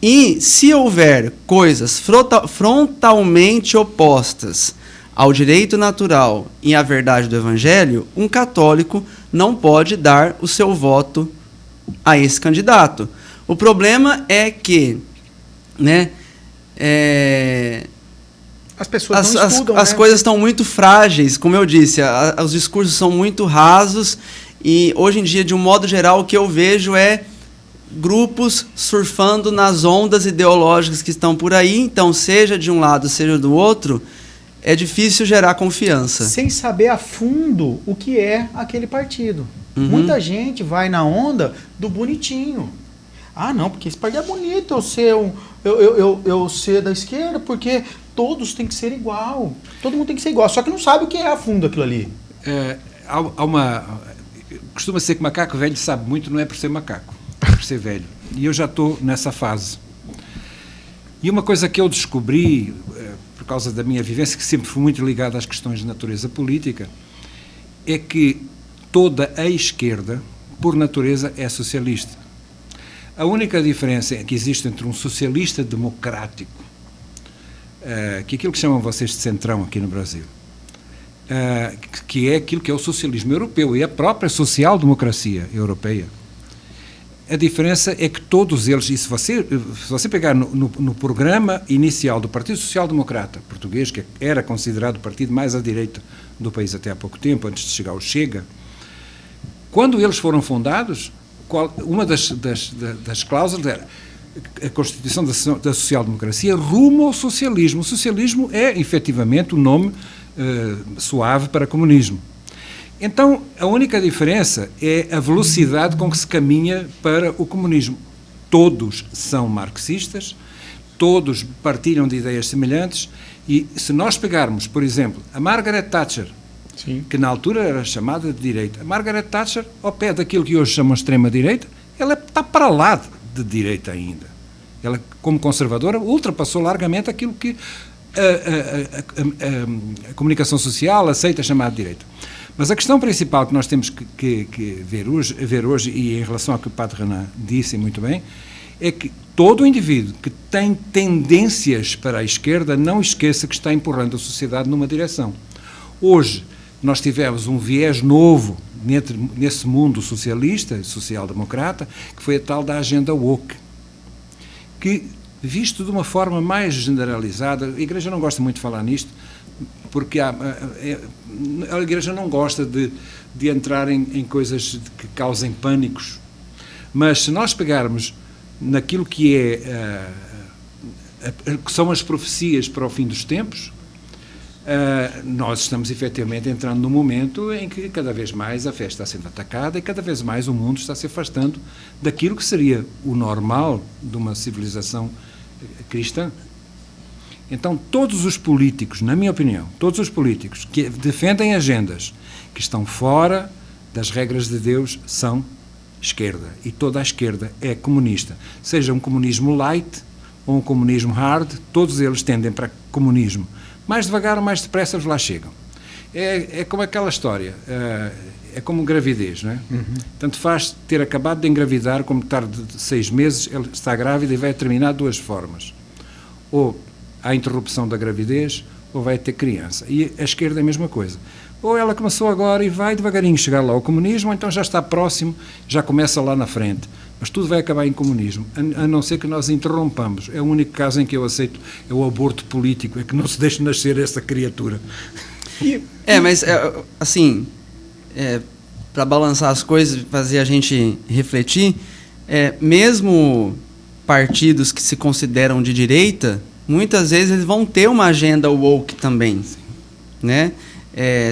E, se houver coisas frontalmente opostas ao direito natural e à verdade do Evangelho, um católico não pode dar o seu voto a esse candidato. O problema é que, as pessoas não estudam, as coisas estão muito frágeis, como eu disse, os discursos são muito rasos e, hoje em dia, de um modo geral, o que eu vejo é grupos surfando nas ondas ideológicas que estão por aí. Então, seja de um lado, seja do outro, é difícil gerar confiança. Sem saber a fundo o que é aquele partido. Muita gente vai na onda do bonitinho. Ah, não, porque esse partido é bonito, eu ser da esquerda, porque todos têm que ser igual. Todo mundo tem que ser igual, só que não sabe o que é a fundo aquilo ali. Costuma ser que macaco velho sabe muito, não é por ser macaco, é por ser velho. E eu já estou nessa fase. E uma coisa que eu descobri, por causa da minha vivência, que sempre fui muito ligada às questões de natureza política, é que toda a esquerda, por natureza, é socialista. A única diferença que existe entre um socialista democrático, que é aquilo que chamam vocês de centrão aqui no Brasil, que é aquilo que é o socialismo europeu e a própria social-democracia europeia, a diferença é que todos eles, e se você pegar no programa inicial do Partido Social Democrata português, que era considerado o partido mais à direita do país até há pouco tempo, antes de chegar ao Chega, quando eles foram fundados, uma das cláusulas era a Constituição da Social-Democracia rumo ao socialismo. O socialismo é, efetivamente, o nome suave para comunismo. Então, a única diferença é a velocidade com que se caminha para o comunismo. Todos são marxistas, todos partilham de ideias semelhantes, e se nós pegarmos, por exemplo, a Margaret Thatcher, sim, que na altura era chamada de direita, a Margaret Thatcher, ao pé daquilo que hoje chamam extrema-direita, ela está para lá de direita ainda. Ela, como conservadora, ultrapassou largamente aquilo que a comunicação social aceita chamar de direita. Mas a questão principal que nós temos que ver hoje, e em relação ao que o Padre Renan disse muito bem, é que todo indivíduo que tem tendências para a esquerda não esqueça que está empurrando a sociedade numa direção. Hoje, nós tivemos um viés novo nesse mundo socialista e social-democrata, que foi a tal da agenda woke, que, visto de uma forma mais generalizada, a Igreja não gosta muito de falar nisto, porque a Igreja não gosta de entrar em coisas que causem pânicos, mas se nós pegarmos naquilo que que são as profecias para o fim dos tempos, nós estamos efetivamente entrando num momento em que cada vez mais a fé está sendo atacada e cada vez mais o mundo está se afastando daquilo que seria o normal de uma civilização cristã. Então, todos os políticos, na minha opinião, todos os políticos que defendem agendas que estão fora das regras de Deus são esquerda. E toda a esquerda é comunista. Seja um comunismo light ou um comunismo hard, todos eles tendem para comunismo. mais devagar ou mais depressa eles lá chegam. É como aquela história, é como gravidez, não é? Tanto faz ter acabado de engravidar como estar de 6 meses, ele está grávida e vai terminar de 2 formas. Ou há interrupção da gravidez, ou vai ter criança. E a esquerda é a mesma coisa. Ou ela começou agora e vai devagarinho chegar lá ao comunismo, ou então já está próximo, já começa lá na frente. Mas tudo vai acabar em comunismo, a não ser que nós interrompamos. É o único caso em que eu aceito, é o aborto político, é que não se deixe nascer essa criatura. Mas, assim, para balançar as coisas, fazer a gente refletir, mesmo partidos que se consideram de direita, muitas vezes eles vão ter uma agenda woke também, né?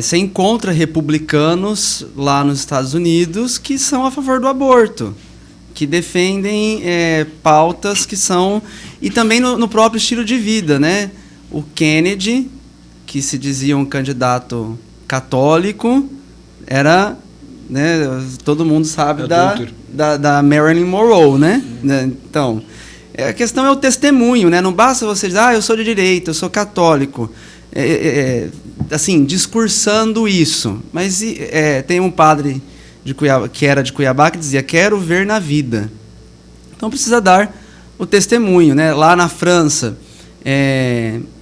Você encontra republicanos lá nos Estados Unidos que são a favor do aborto, que defendem pautas que são... E também no próprio estilo de vida, né? O Kennedy, que se dizia um candidato católico, era... Né, todo mundo sabe da Marilyn Monroe, né? Então, a questão é o testemunho, né? Não basta você dizer, eu sou de direita, eu sou católico. Assim, discursando isso. Mas tem um padre de Cuiabá, que era de Cuiabá, que dizia, quero ver na vida. Então precisa dar o testemunho, né? Lá na França,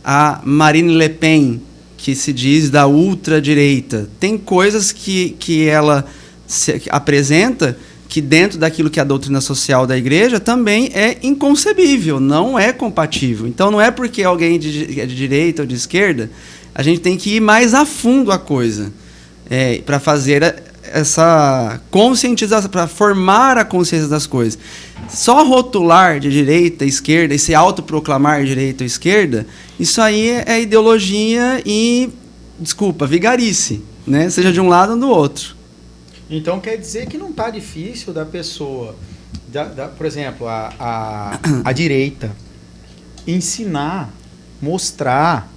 a Marine Le Pen, que se diz da ultradireita, tem coisas que ela se apresenta que dentro daquilo que é a doutrina social da igreja também é inconcebível, não é compatível. Então não é porque alguém é de direita ou de esquerda, a gente tem que ir mais a fundo a coisa, para fazer essa conscientização, para formar a consciência das coisas. Só rotular de direita, esquerda, e se autoproclamar direita ou esquerda, isso aí é ideologia e, vigarice, né? Seja de um lado ou do outro. Então quer dizer que não está difícil da pessoa, por exemplo, a direita, ensinar, mostrar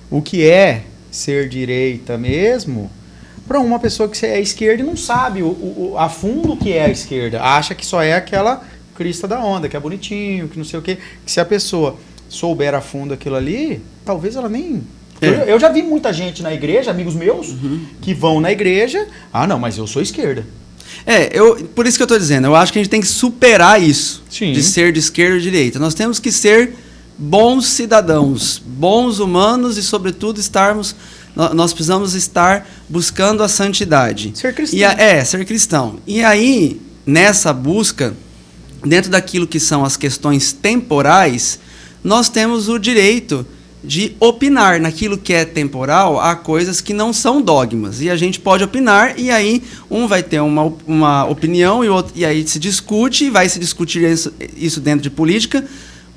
o que é ser direita mesmo, para uma pessoa que é esquerda e não sabe a fundo o que é a esquerda. Acha que só é aquela crista da onda, que é bonitinho, que não sei o quê. Que se a pessoa souber a fundo aquilo ali, talvez ela nem... Eu já vi muita gente na igreja, amigos meus, que vão na igreja, não, mas eu sou esquerda. Por isso que eu estou dizendo, eu acho que a gente tem que superar isso, Sim. De ser de esquerda ou de direita. Nós temos que ser bons cidadãos, bons humanos e, sobretudo, nós precisamos estar buscando a santidade. Ser cristão. Ser cristão. E aí, nessa busca, dentro daquilo que são as questões temporais, nós temos o direito de opinar naquilo que é temporal. Há coisas que não são dogmas, e a gente pode opinar, e aí um vai ter uma opinião, e aí se discute, e vai se discutir isso dentro de política,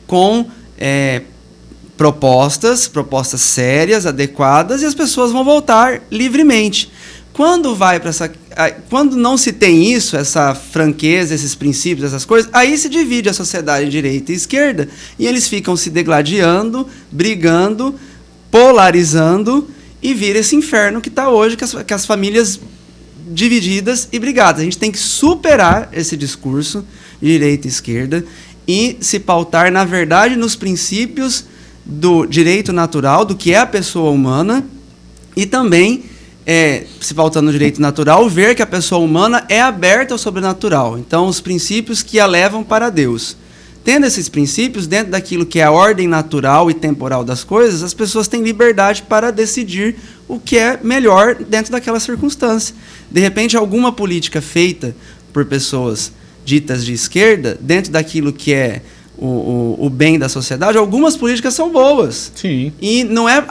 com propostas sérias, adequadas, e as pessoas vão votar livremente. Quando não se tem isso, essa franqueza, esses princípios, essas coisas, aí se divide a sociedade em direita e esquerda, e eles ficam se degladiando, brigando, polarizando, e vira esse inferno que está hoje, que as famílias divididas e brigadas. A gente tem que superar esse discurso de direita e esquerda e se pautar, na verdade, nos princípios do direito natural, do que é a pessoa humana, e também... se pautando no direito natural, ver que a pessoa humana é aberta ao sobrenatural. Então, os princípios que a levam para Deus. Tendo esses princípios, dentro daquilo que é a ordem natural e temporal das coisas, as pessoas têm liberdade para decidir o que é melhor dentro daquela circunstância. De repente, alguma política feita por pessoas ditas de esquerda, dentro daquilo que é o bem da sociedade, algumas políticas são boas. Sim. E não é...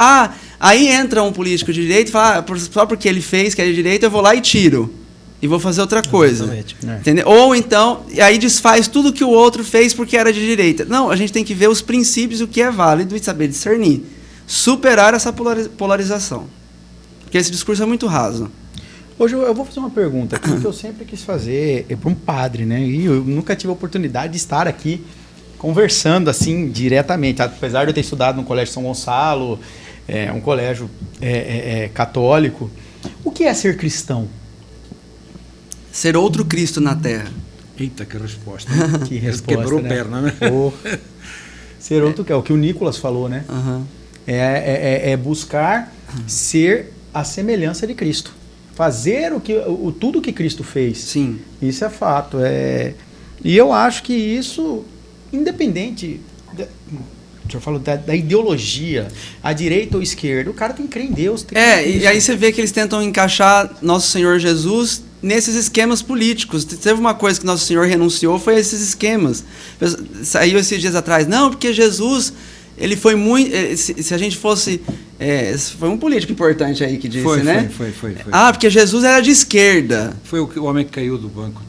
aí entra um político de direita e fala, só porque ele fez que é de direita, eu vou lá e tiro. E vou fazer outra coisa. Exatamente. Entendeu? Ou então, e aí desfaz tudo que o outro fez porque era de direita. Não, a gente tem que ver os princípios, o que é válido e saber discernir. Superar essa polarização. Porque esse discurso é muito raso. Hoje eu vou fazer uma pergunta aqui que eu sempre quis fazer para um padre, né? E eu nunca tive a oportunidade de estar aqui conversando assim diretamente, apesar de eu ter estudado no Colégio São Gonçalo, um colégio católico. O que é ser cristão? Ser outro Cristo na Terra. Eita, que resposta. Que resposta, quebrou né? perna, né? Ser outro que é o que o Nicolas falou, né? Uhum. É buscar ser a semelhança de Cristo. Fazer tudo que Cristo fez. Sim. Isso é fato. E eu acho que isso, independente... O senhor falou da ideologia, a direita ou a esquerda, o cara tem que crer em Deus. E aí você vê que eles tentam encaixar Nosso Senhor Jesus nesses esquemas políticos. Teve uma coisa que Nosso Senhor renunciou, foi esses esquemas. Saiu esses dias atrás, não, porque Jesus, ele foi muito... Se a gente fosse... foi um político importante aí que disse, né? Foi. Porque Jesus era de esquerda. Foi o homem que caiu do banco.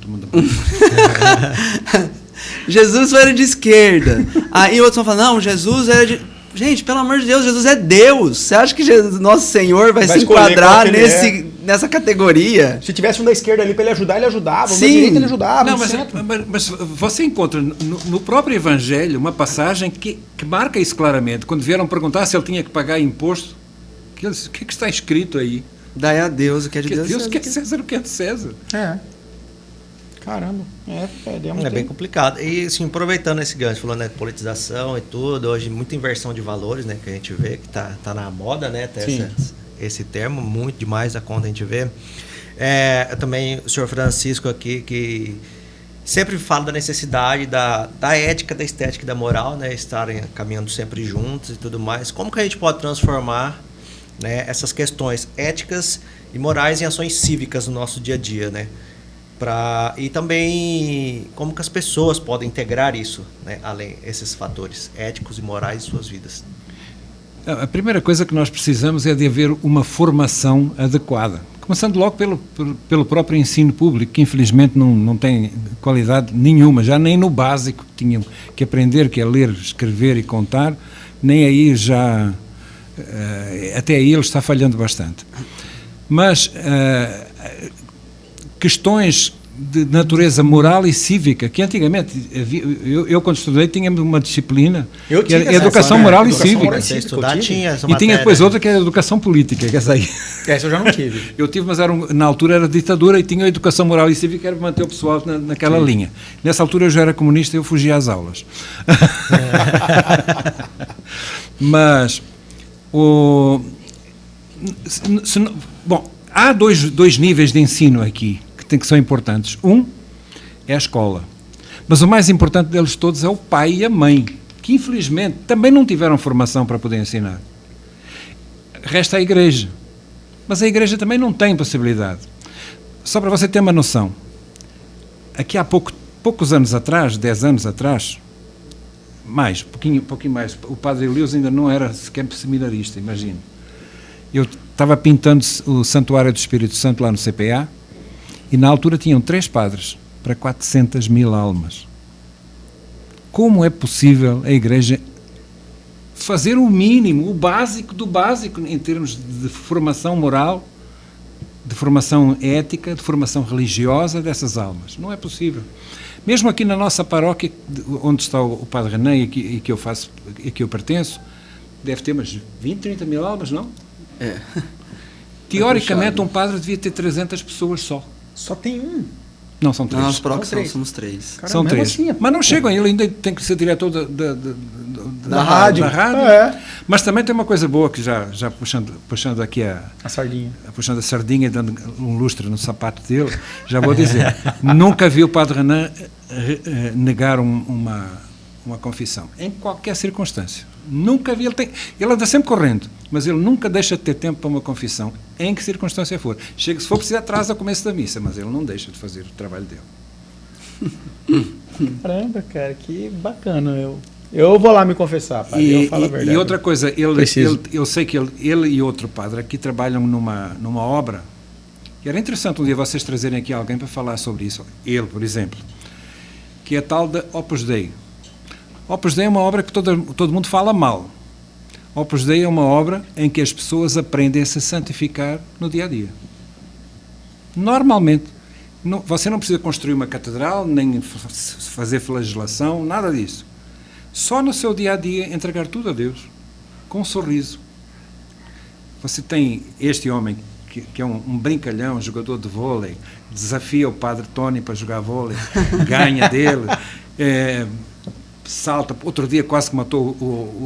Jesus era de esquerda. Aí outros vão falar, não, Jesus era de... Gente, pelo amor de Deus, Jesus é Deus. Você acha que Nosso Senhor vai se enquadrar nessa categoria? Se tivesse um da esquerda ali para ele ajudar, ele ajudava. Sim. Um da direita, ele ajudava. Não, mas você encontra no próprio Evangelho uma passagem que marca isso claramente. Quando vieram perguntar se ele tinha que pagar imposto, o que está escrito aí? Dai a Deus o que é de Deus. O que é de César, o que é de César. Caramba, é bem complicado. E assim, aproveitando esse gancho, falando de politização e tudo, hoje muita inversão de valores, né, que a gente vê que tá na moda, né, até esse termo, muito demais da conta a gente vê. Também o senhor Francisco aqui, que sempre fala da necessidade da ética, da estética e da moral, né, estarem caminhando sempre juntos e tudo mais. Como que a gente pode transformar, né, essas questões éticas e morais em ações cívicas no nosso dia a dia, né? E também como que as pessoas podem integrar isso, né, além desses fatores éticos e morais em suas vidas. A primeira coisa que nós precisamos é de haver uma formação adequada, começando logo pelo próprio ensino público, que infelizmente não tem qualidade nenhuma, já nem no básico que tinham que aprender, que é ler, escrever e contar, nem aí já, até aí ele está falhando bastante. Mas questões de natureza moral e cívica, que antigamente, eu quando estudei, tinha uma disciplina que era educação moral e cívica. E tinha depois outra que era educação política, que essa aí. Essa eu já não tive. Eu tive, mas na altura era ditadura e tinha a educação moral e cívica, que era manter o pessoal naquela linha. Nessa altura eu já era comunista e eu fugia às aulas. Mas, há dois níveis de ensino aqui, que são importantes. Um é a escola, mas o mais importante deles todos é o pai e a mãe, que infelizmente também não tiveram formação para poder ensinar. Resta a igreja, mas a igreja também não tem possibilidade. Só para você ter uma noção, aqui há poucos anos atrás, 10 anos atrás, um pouquinho mais, o padre Elias ainda não era sequer seminarista, imagine. Eu estava pintando o Santuário do Espírito Santo lá no CPA, e na altura tinham 3 padres para 400.000 almas. Como é possível a Igreja fazer o mínimo, o básico do básico, em termos de formação moral, de formação ética, de formação religiosa dessas almas? Não é possível. Mesmo aqui na nossa paróquia, onde está o padre René e que eu pertenço, deve ter umas 20, 30 mil almas, não? Teoricamente, um padre devia ter 300 pessoas só. Só tem um? Não, são 3. Nós próximos somos 3. São 3. Assim, mas não chegam, ele ainda tem que ser diretor da rádio. Mas também tem uma coisa boa, que já puxando aqui a sardinha. Puxando a sardinha e dando um lustre no sapato dele, já vou dizer, nunca vi o padre Renan negar uma confissão, em qualquer circunstância. Nunca vi, ele anda sempre correndo, mas ele nunca deixa de ter tempo para uma confissão, em que circunstância for. Chega, se for preciso, atrás do começo da missa, mas ele não deixa de fazer o trabalho dele. Caramba, cara, que bacana. Eu vou lá me confessar, padre, eu falo a verdade. E outra coisa, eu sei que ele e outro padre aqui trabalham numa obra, e era interessante um dia vocês trazerem aqui alguém para falar sobre isso. Ele, por exemplo, que é a tal da Opus Dei. Opus Dei é uma obra que todo mundo fala mal. Opus Dei é uma obra em que as pessoas aprendem a se santificar no dia a dia. Normalmente. Você não precisa construir uma catedral, nem fazer flagelação, nada disso. Só no seu dia a dia entregar tudo a Deus, com um sorriso. Você tem este homem que é um brincalhão, jogador de vôlei, desafia o padre Tony para jogar vôlei, ganha dele, salta. Outro dia quase que matou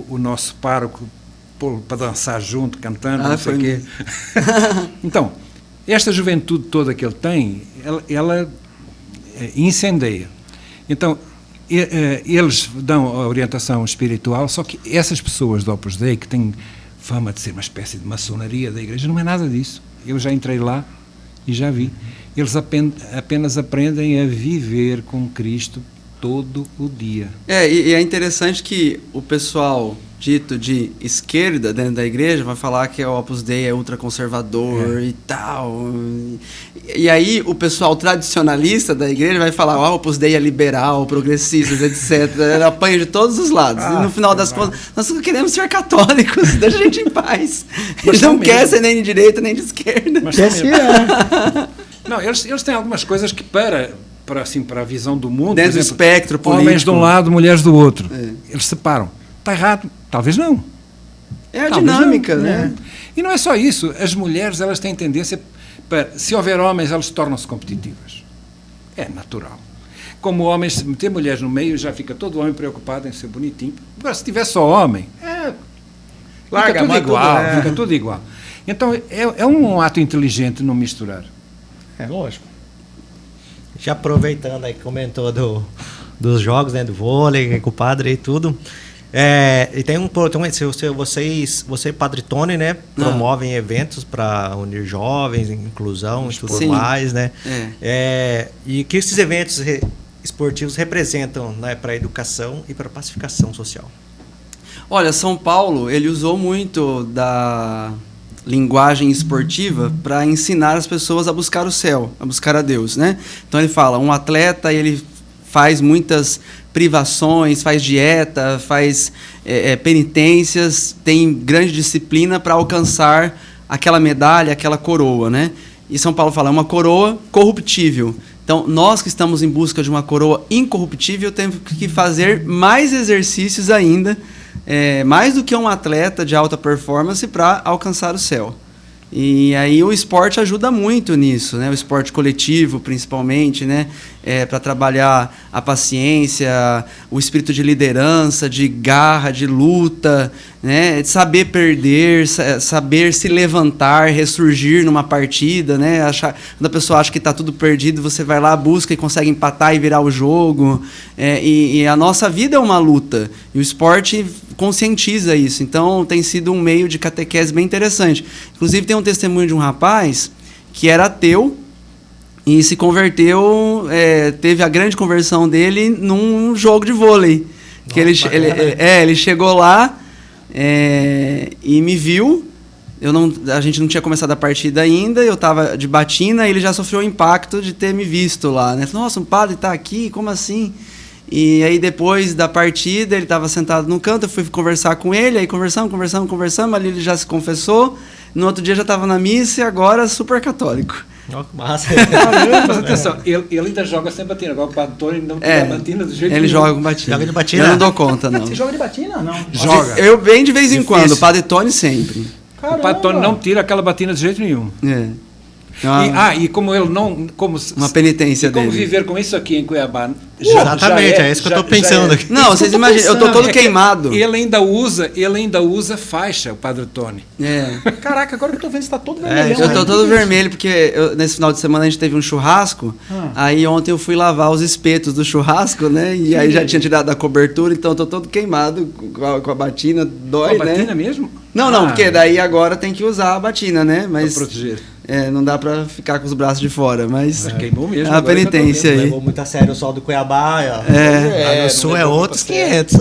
o nosso pároco pô-lo para dançar junto, cantando, não sei foi o quê. Então, esta juventude toda que ele tem, ela incendeia. Então, eles dão a orientação espiritual, só que essas pessoas do Opus Dei, que têm fama de ser uma espécie de maçonaria da igreja, não é nada disso. Eu já entrei lá e já vi. Eles apenas aprendem a viver com Cristo todo o dia. E é interessante que o pessoal dito de esquerda dentro da igreja vai falar que o Opus Dei é ultraconservador e tal. E aí o pessoal tradicionalista da igreja vai falar o Opus Dei é liberal, progressista, etc. Ele apanha de todos os lados. E no final das contas, nós não queremos ser católicos, deixa a gente em paz. Eles não querem ser nem de direita nem de esquerda. Mas não, eles têm algumas coisas que para a visão do mundo, dentro por exemplo, do espectro político, homens de um lado, mulheres do outro. Eles separam. Está errado? Talvez não. É a dinâmica, não, né? E não é só isso. As mulheres, elas têm tendência para, se houver homens, elas tornam-se competitivas. É natural. Como homens, se meter mulheres no meio, já fica todo homem preocupado em ser bonitinho. Agora, se tiver só homem, fica tudo igual. Então, é um ato inteligente não misturar. É lógico. Já aproveitando aí que comentou dos jogos, né, do vôlei, com o padre e tudo. E tem você e Padre Tony, né, promovem eventos para unir jovens, inclusão e tudo mais, né? E o que esses eventos esportivos representam, né, para a educação e para a pacificação social? Olha, São Paulo, ele usou muito da linguagem esportiva para ensinar as pessoas a buscar o céu, a buscar a Deus, né? Então ele fala, um atleta, ele faz muitas privações, faz dieta, faz penitências, tem grande disciplina para alcançar aquela medalha, aquela coroa, né? E São Paulo fala, é uma coroa corruptível. Então, nós que estamos em busca de uma coroa incorruptível, temos que fazer mais exercícios ainda, mais do que um atleta de alta performance para alcançar o céu. E aí o esporte ajuda muito nisso, né? O esporte coletivo, principalmente, né? Para trabalhar a paciência, o espírito de liderança, de garra, de luta, né? De saber perder, saber se levantar, ressurgir numa partida, né? Quando a pessoa acha que está tudo perdido, você vai lá, busca e consegue empatar e virar o jogo. E a nossa vida é uma luta. E o esporte conscientiza isso. Então, tem sido um meio de catequese bem interessante. Inclusive, tem um testemunho de um rapaz que era ateu e se converteu, teve a grande conversão dele num jogo de vôlei. Que ele chegou lá e me viu. A gente não tinha começado a partida ainda, eu estava de batina e ele já sofreu o impacto de ter me visto lá, né? Nossa, um padre está aqui, como assim? E aí depois da partida, ele estava sentado no canto, eu fui conversar com ele, aí conversamos, ali ele já se confessou, no outro dia já estava na missa e agora super católico. Oh, que massa. Mas atenção, ele ainda joga sem batina, agora o Padre Tony não tem a batina do jeito ele nenhum. joga com batina. Joga de batina? Eu não dou conta, não. Você joga de batina? Não. Joga. Eu bem de vez em Difícil. quando, o Padre Tony sempre. Caramba. O Padre Tony não tira aquela batina de jeito nenhum. E como ele não... uma penitência como dele. viver com isso aqui em Cuiabá... Exatamente, é isso que eu estou pensando aqui. Não, vocês imaginam, eu estou todo queimado. Ele ainda usa faixa, o Padre Tony. Caraca, agora que eu tô vendo, você tá todo vermelhão. Eu tô todo vermelho, porque nesse final de semana a gente teve um churrasco, aí ontem eu fui lavar os espetos do churrasco, né? E aí já tinha tirado a cobertura, então eu tô todo queimado com a batina, dói, com a né? batina mesmo? Não, porque daí agora tem que usar a batina, né? Mas pra proteger. não dá pra ficar com os braços de fora, mas queimou mesmo. é a penitência aí. Levou muito a sério o sol do Cuiabá, ó. No sul é outros 500.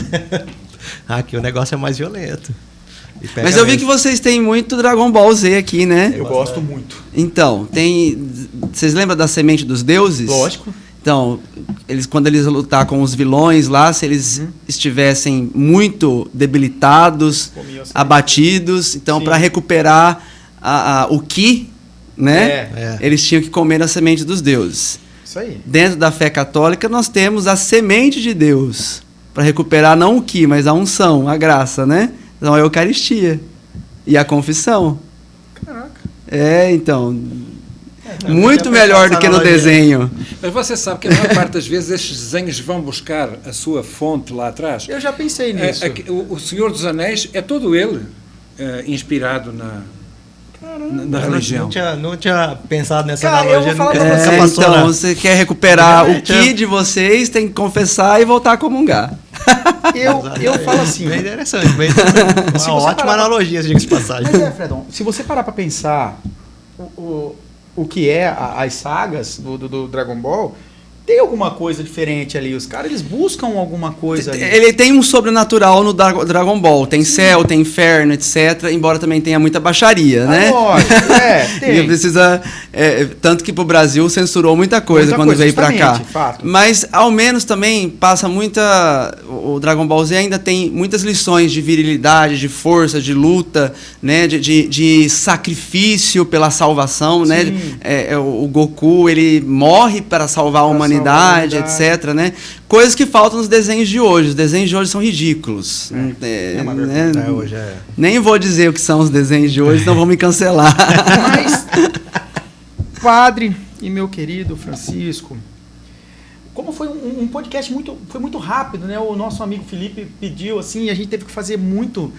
Aqui o negócio é mais violento. Mas eu vi que vocês têm muito Dragon Ball Z aqui, né? Eu gosto muito. Então, vocês lembram da Semente dos Deuses? Lógico. Então, quando eles lutar com os vilões lá, se eles estivessem muito debilitados, abatidos, então para recuperar o Ki, né? Eles tinham que comer a semente dos deuses. Isso aí. Dentro da fé católica, nós temos a semente de Deus para recuperar não o Ki, mas a unção, a graça, né? Então, a Eucaristia e a confissão. Caraca. Então... muito melhor do que no desenho. Mas você sabe que a maior parte das vezes estes desenhos vão buscar a sua fonte lá atrás. Eu já pensei nisso. O Senhor dos Anéis é todo ele. inspirado na religião. Não tinha pensado nessa Cara, eu analogia. vou falar nunca- pra nunca você. passou Então, na- você quer recuperar o Exatamente, que de vocês, tem que confessar e voltar a comungar. Eu falo assim. Bem interessante, bem Se uma você ótima parar pra- analogia, diga-se de passagem. Mas Fredon, se você parar pra pensar o que é as sagas do Dragon Ball, tem alguma coisa diferente ali. Os caras, eles buscam alguma coisa ali. Ele tem um sobrenatural no Dragon Ball. Tem céu, tem inferno, etc. Embora também tenha muita baixaria, né? Lógico, E tem. precisa, tanto que pro Brasil censurou muita coisa Muita quando coisa, veio pra cá. justamente, fato. Mas ao menos também passa muita. O Dragon Ball Z ainda tem muitas lições de virilidade, de força, de luta, né? De sacrifício pela salvação, né? O Goku ele morre para salvar a humanidade, etc, né? Coisas que faltam nos desenhos de hoje. Os desenhos de hoje são ridículos. Hoje é. Nem vou dizer o que são os desenhos de hoje, senão vão me cancelar. Mas, padre e meu querido Francisco, como foi um podcast foi muito rápido, né? O nosso amigo Felipe pediu assim, e a gente teve que fazer muito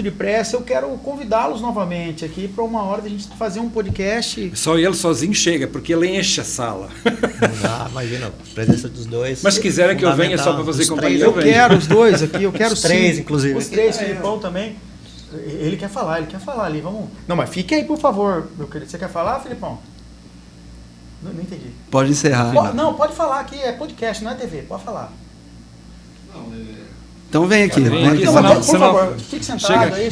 depressa. Eu quero convidá-los novamente aqui para uma hora de a gente fazer um podcast. Só ele sozinho chega, porque ele enche a sala. Não dá, imagina, a presença dos dois. Mas se quiserem que eu venha só para fazer Dos companhia, três, eu Eu venho. quero os dois aqui, eu quero Os três, sim. inclusive. Os três, Filipão também. Ele quer falar ali, vamos. Não, mas fique aí, por favor, meu querido. Você quer falar, Filipão? Não entendi. Pode encerrar. Não, pode falar aqui, é podcast, não é TV, pode falar. Então vem aqui. Vem Vem aqui, aqui. Não, senão- mas, por senão- favor, fique sentado Chega. aí,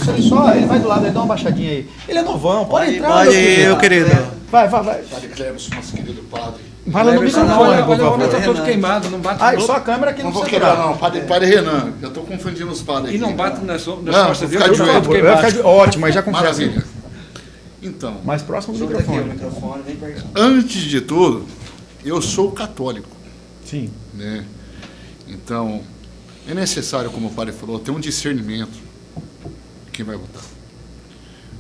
ele vai do lado, ele dá uma baixadinha aí. Ele é novão, pode entrar. Pode meu ir, querido. meu querido. Vai. Padre Cleberson, nosso querido padre. Vai lá no Cleberson, microfone, olha, por olha, favor. tá todo queimado, não bate Ah, no- só a câmera aqui Não não vou precisa quebrar, tirar. não. Padre Renan, eu estou confundindo os padres aqui. E não bate nas Não, costas vou dele, ficar de tá joelho. todo Vai queimado. ficar ótimo, aí já confere. Maravilha. Então, Mais próximo do microfone. antes de tudo, eu sou católico, Sim. né? Então, é necessário, como o padre falou, ter um discernimento quem vai votar.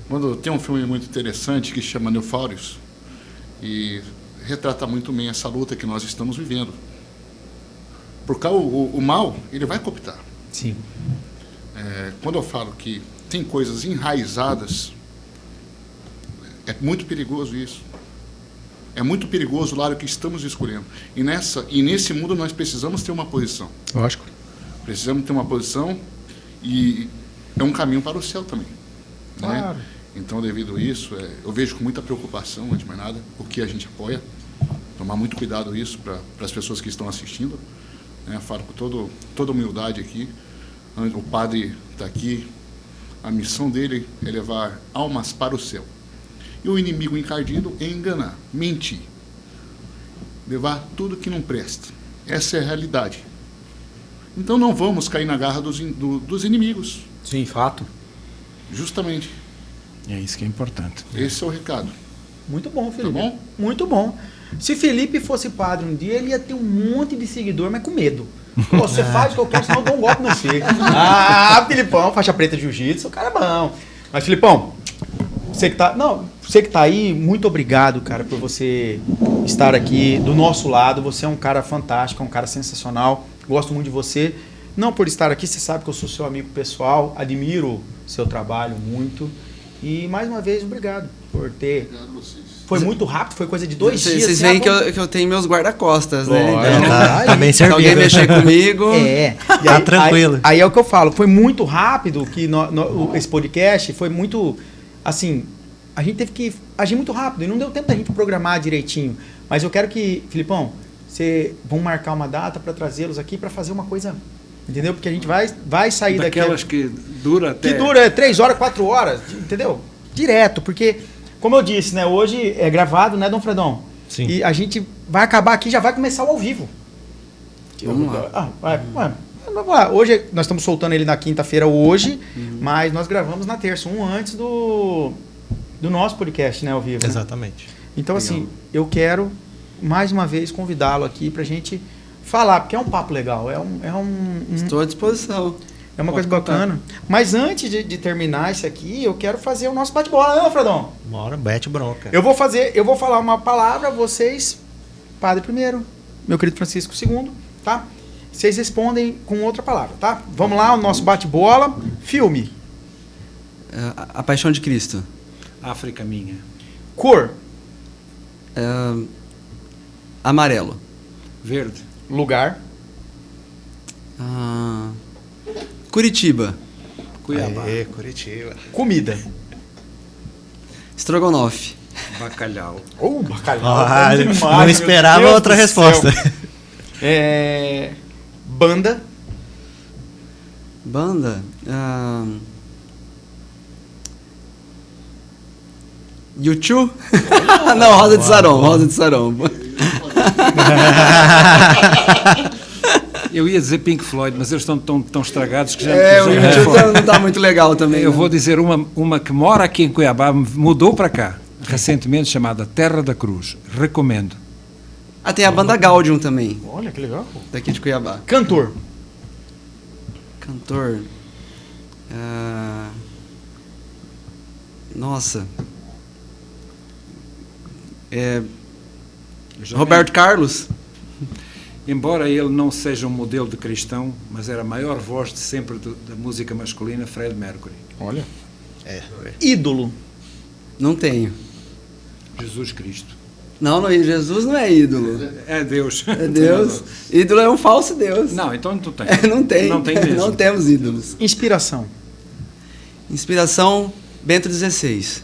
Quando tem um filme muito interessante que se chama Nefários e retrata muito bem essa luta que nós estamos vivendo. Porque o mal, ele vai cooptar. Sim. Quando eu falo que tem coisas enraizadas, é muito perigoso isso. É muito perigoso o lado que estamos escolhendo. E nesse mundo nós precisamos ter uma posição. Lógico. Precisamos ter uma posição e é um caminho para o céu também. Claro. Né? Então, devido a isso, eu vejo com muita preocupação, antes de mais nada, o que a gente apoia. Tomar muito cuidado isso para as pessoas que estão assistindo. Né? Falo com toda humildade aqui. O padre está aqui. A missão dele é levar almas para o céu. E o inimigo encardido é enganar, mentir. Levar tudo que não presta. Essa é a realidade. Então não vamos cair na garra dos inimigos. Sim, fato. Justamente. É isso que é importante. Esse é o recado. Muito bom, Felipe. Tá bom? Muito bom. Se Felipe fosse padre um dia, ele ia ter um monte de seguidor, mas com medo. Pô, você faz o que eu quero, senão eu dou um golpe no você. Ah, Filipão, faixa preta de jiu-jitsu, o cara é bom. Mas, Filipão, você que tá aí, muito obrigado, cara, por você estar aqui do nosso lado. Você é um cara fantástico, é um cara sensacional. Gosto muito de você. Não por estar aqui, você sabe que eu sou seu amigo pessoal, admiro seu trabalho muito. E, mais uma vez, obrigado por ter... Obrigado a vocês. Foi muito rápido, foi coisa de 2 dias. Vocês assim, veem ah, que eu tenho meus guarda-costas, né? Lógico. Então, Tá bem se alguém servido. mexer comigo... É. E Tá tranquilo. Aí é o que eu falo, foi muito rápido que esse podcast foi muito, assim, a gente teve que agir muito rápido e não deu tempo da gente programar direitinho. Mas eu quero que, Filipão, vamos marcar uma data para trazê-los aqui para fazer uma coisa, entendeu? Porque a gente vai sair Daquelas daqui... que dura até... Que dura 3 horas, 4 horas, entendeu? Direto, porque, como eu disse, né, hoje é gravado, né, Dom Fredon? Sim. E a gente vai acabar aqui, já vai começar o ao vivo. Vamos lá. Vamos lá. Hoje, nós estamos soltando ele na quinta-feira hoje, mas nós gravamos na terça, antes do nosso podcast, né, ao vivo. Né? Exatamente. Então, assim, eu quero, mais uma vez, convidá-lo aqui pra gente falar, porque é um papo legal, Estou à disposição. é uma Pode coisa bacana. Mas antes de terminar isso aqui, eu quero fazer o nosso bate-bola, né, Fredão? Bora, bete bronca. Eu vou falar uma palavra, vocês, padre primeiro, meu querido Francisco segundo, tá? Vocês respondem com outra palavra, tá? Vamos lá, o nosso bate-bola. Filme. A Paixão de Cristo. África minha. Cor. Amarelo. Verde. Lugar. Curitiba. Cuiabá. Aê, Curitiba. Comida. Estrogonofe. Bacalhau. Bacalhau. Ah, bom demais, não meu esperava Deus outra do resposta. céu. Banda. Banda. YouTube? Não, Rosa de Saron. Rosa de Saron. Eu ia dizer Pink Floyd, mas eles estão tão estragados que já... O YouTube não tá muito legal também. Eu né? vou dizer uma que mora aqui em Cuiabá, mudou para cá, recentemente, chamada Terra da Cruz. Recomendo. Tem a banda Gaudium também, Olha que legal. daqui de Cuiabá. Cantor. Cantor. Nossa. Eu já Roberto Carlos. Embora ele não seja um modelo de cristão, mas era a maior voz de sempre da música masculina, Fred Mercury. Olha. É. Ídolo. Não tenho. Jesus Cristo. Não, Jesus não é ídolo. É Deus. É Deus. Ídolo é um falso Deus. Não, então tu tem. Não tem. Não tem mesmo. Não temos ídolos. Inspiração. Inspiração, Bento XVI.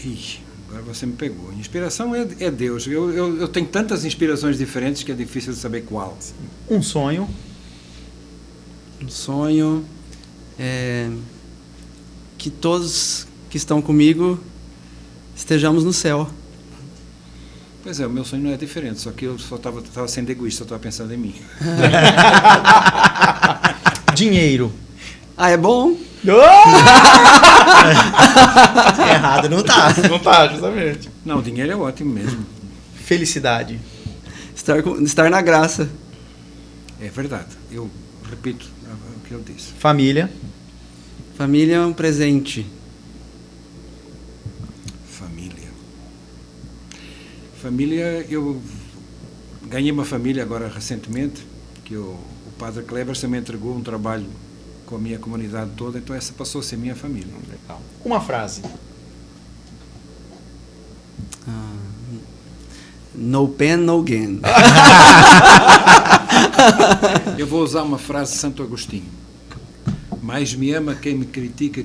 Ih, agora você me pegou. Inspiração é Deus. Eu tenho tantas inspirações diferentes que é difícil de saber qual. Um sonho. Um sonho é que todos que estão comigo estejamos no céu. Pois é, o meu sonho não é diferente, só que eu só estava sendo egoísta, eu estava pensando em mim. Dinheiro. É bom? Errado não tá. Não tá, justamente. Não, o dinheiro é ótimo mesmo. Felicidade. Estar na graça. É verdade. Eu repito o que ele disse. Família. Família é um presente. Família, eu ganhei uma família agora recentemente, que o Padre Kleber me entregou um trabalho com a minha comunidade toda, então essa passou a ser minha família. Legal. Uma frase. No pain, no gain. Eu vou usar uma frase de Santo Agostinho. Mais me ama quem me critica,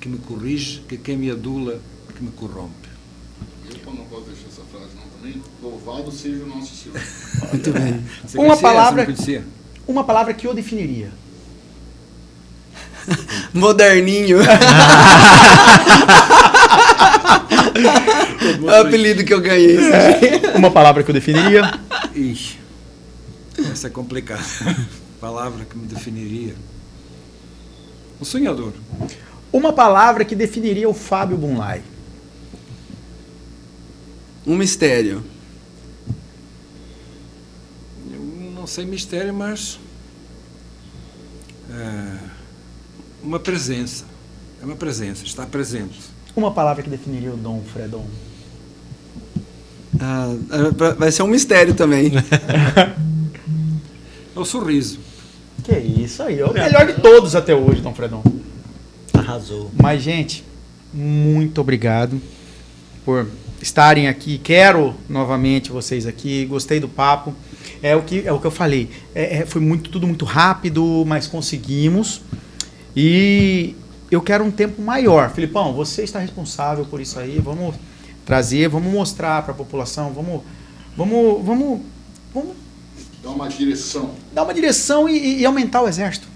que me corrige, que quem me adula, que me corrompe. Eu não posso deixar essa frase não também. Louvado seja o nosso Senhor. Muito bem. Você Uma conhecia palavra- essa? Não conhecia? Uma palavra que eu definiria. Moderninho. É o apelido que eu ganhei. Uma palavra que eu definiria. Ixi, essa é complicada. Palavra que me definiria. Um sonhador. Uma palavra que definiria o Fábio Bunlai. Um mistério. Eu não sei mistério, mas uma presença. É uma presença, está presente. Uma palavra que definiria o Dom Fredon. Vai ser um mistério também. É o sorriso. Que isso aí, é o melhor de todos até hoje, Dom Fredon. Arrasou. Mas, gente, muito obrigado por estarem aqui. Quero novamente vocês aqui. Gostei do papo. É o que eu falei. Foi tudo muito rápido, mas conseguimos. E eu quero um tempo maior. Filipão, você está responsável por isso aí. Vamos trazer, vamos mostrar para a população. Vamos Dá uma direção. dar uma direção e aumentar o exército.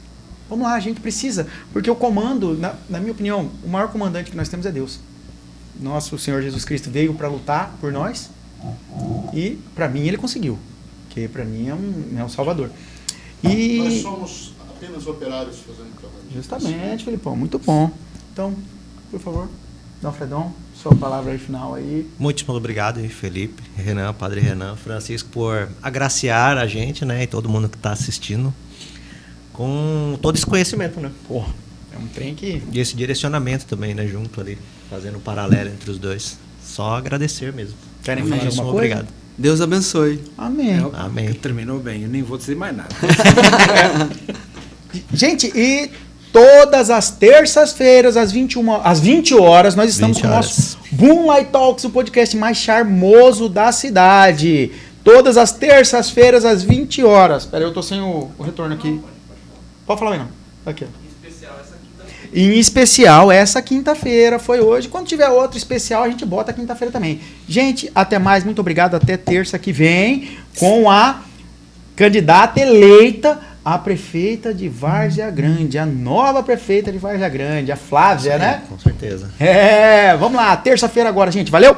Vamos lá, a gente precisa. Porque o comando, na minha opinião, o maior comandante que nós temos é Deus. Nosso Senhor Jesus Cristo veio para lutar por nós e, para mim, ele conseguiu. Que para mim é um salvador. Nós E somos apenas operários fazendo trabalho. justamente, Filipão, muito bom. Então, por favor, Dom Fredon, sua palavra aí final aí. Muitíssimo obrigado, Felipe, Renan, Padre Renan, Francisco, por agraciar a gente, né, e todo mundo que está assistindo com todo esse conhecimento, né? Pô, é um trem que... E esse direcionamento também, né, junto ali, fazendo um paralelo entre os dois. Só agradecer mesmo. Querem falar Muitíssimo alguma coisa? obrigado. Deus abençoe. Amém. Amém. Terminou bem, eu nem vou dizer mais nada. Gente, e Todas as terças-feiras, às 20 horas, nós estamos 20 com o horas. nosso Boomlight Talks, o podcast mais charmoso da cidade. Todas as terças-feiras, às 20 horas. Espera aí, eu tô sem o retorno aqui. Pode falar aí, não. Aqui, ó. Em especial, essa quinta-feira, foi hoje. Quando tiver outro especial, a gente bota quinta-feira também. Gente, até mais, muito obrigado. Até terça que vem, com a candidata eleita a prefeita de Várzea Grande, a nova prefeita de Várzea Grande, a Flávia, né? Com certeza. Vamos lá, terça-feira agora, gente. Valeu!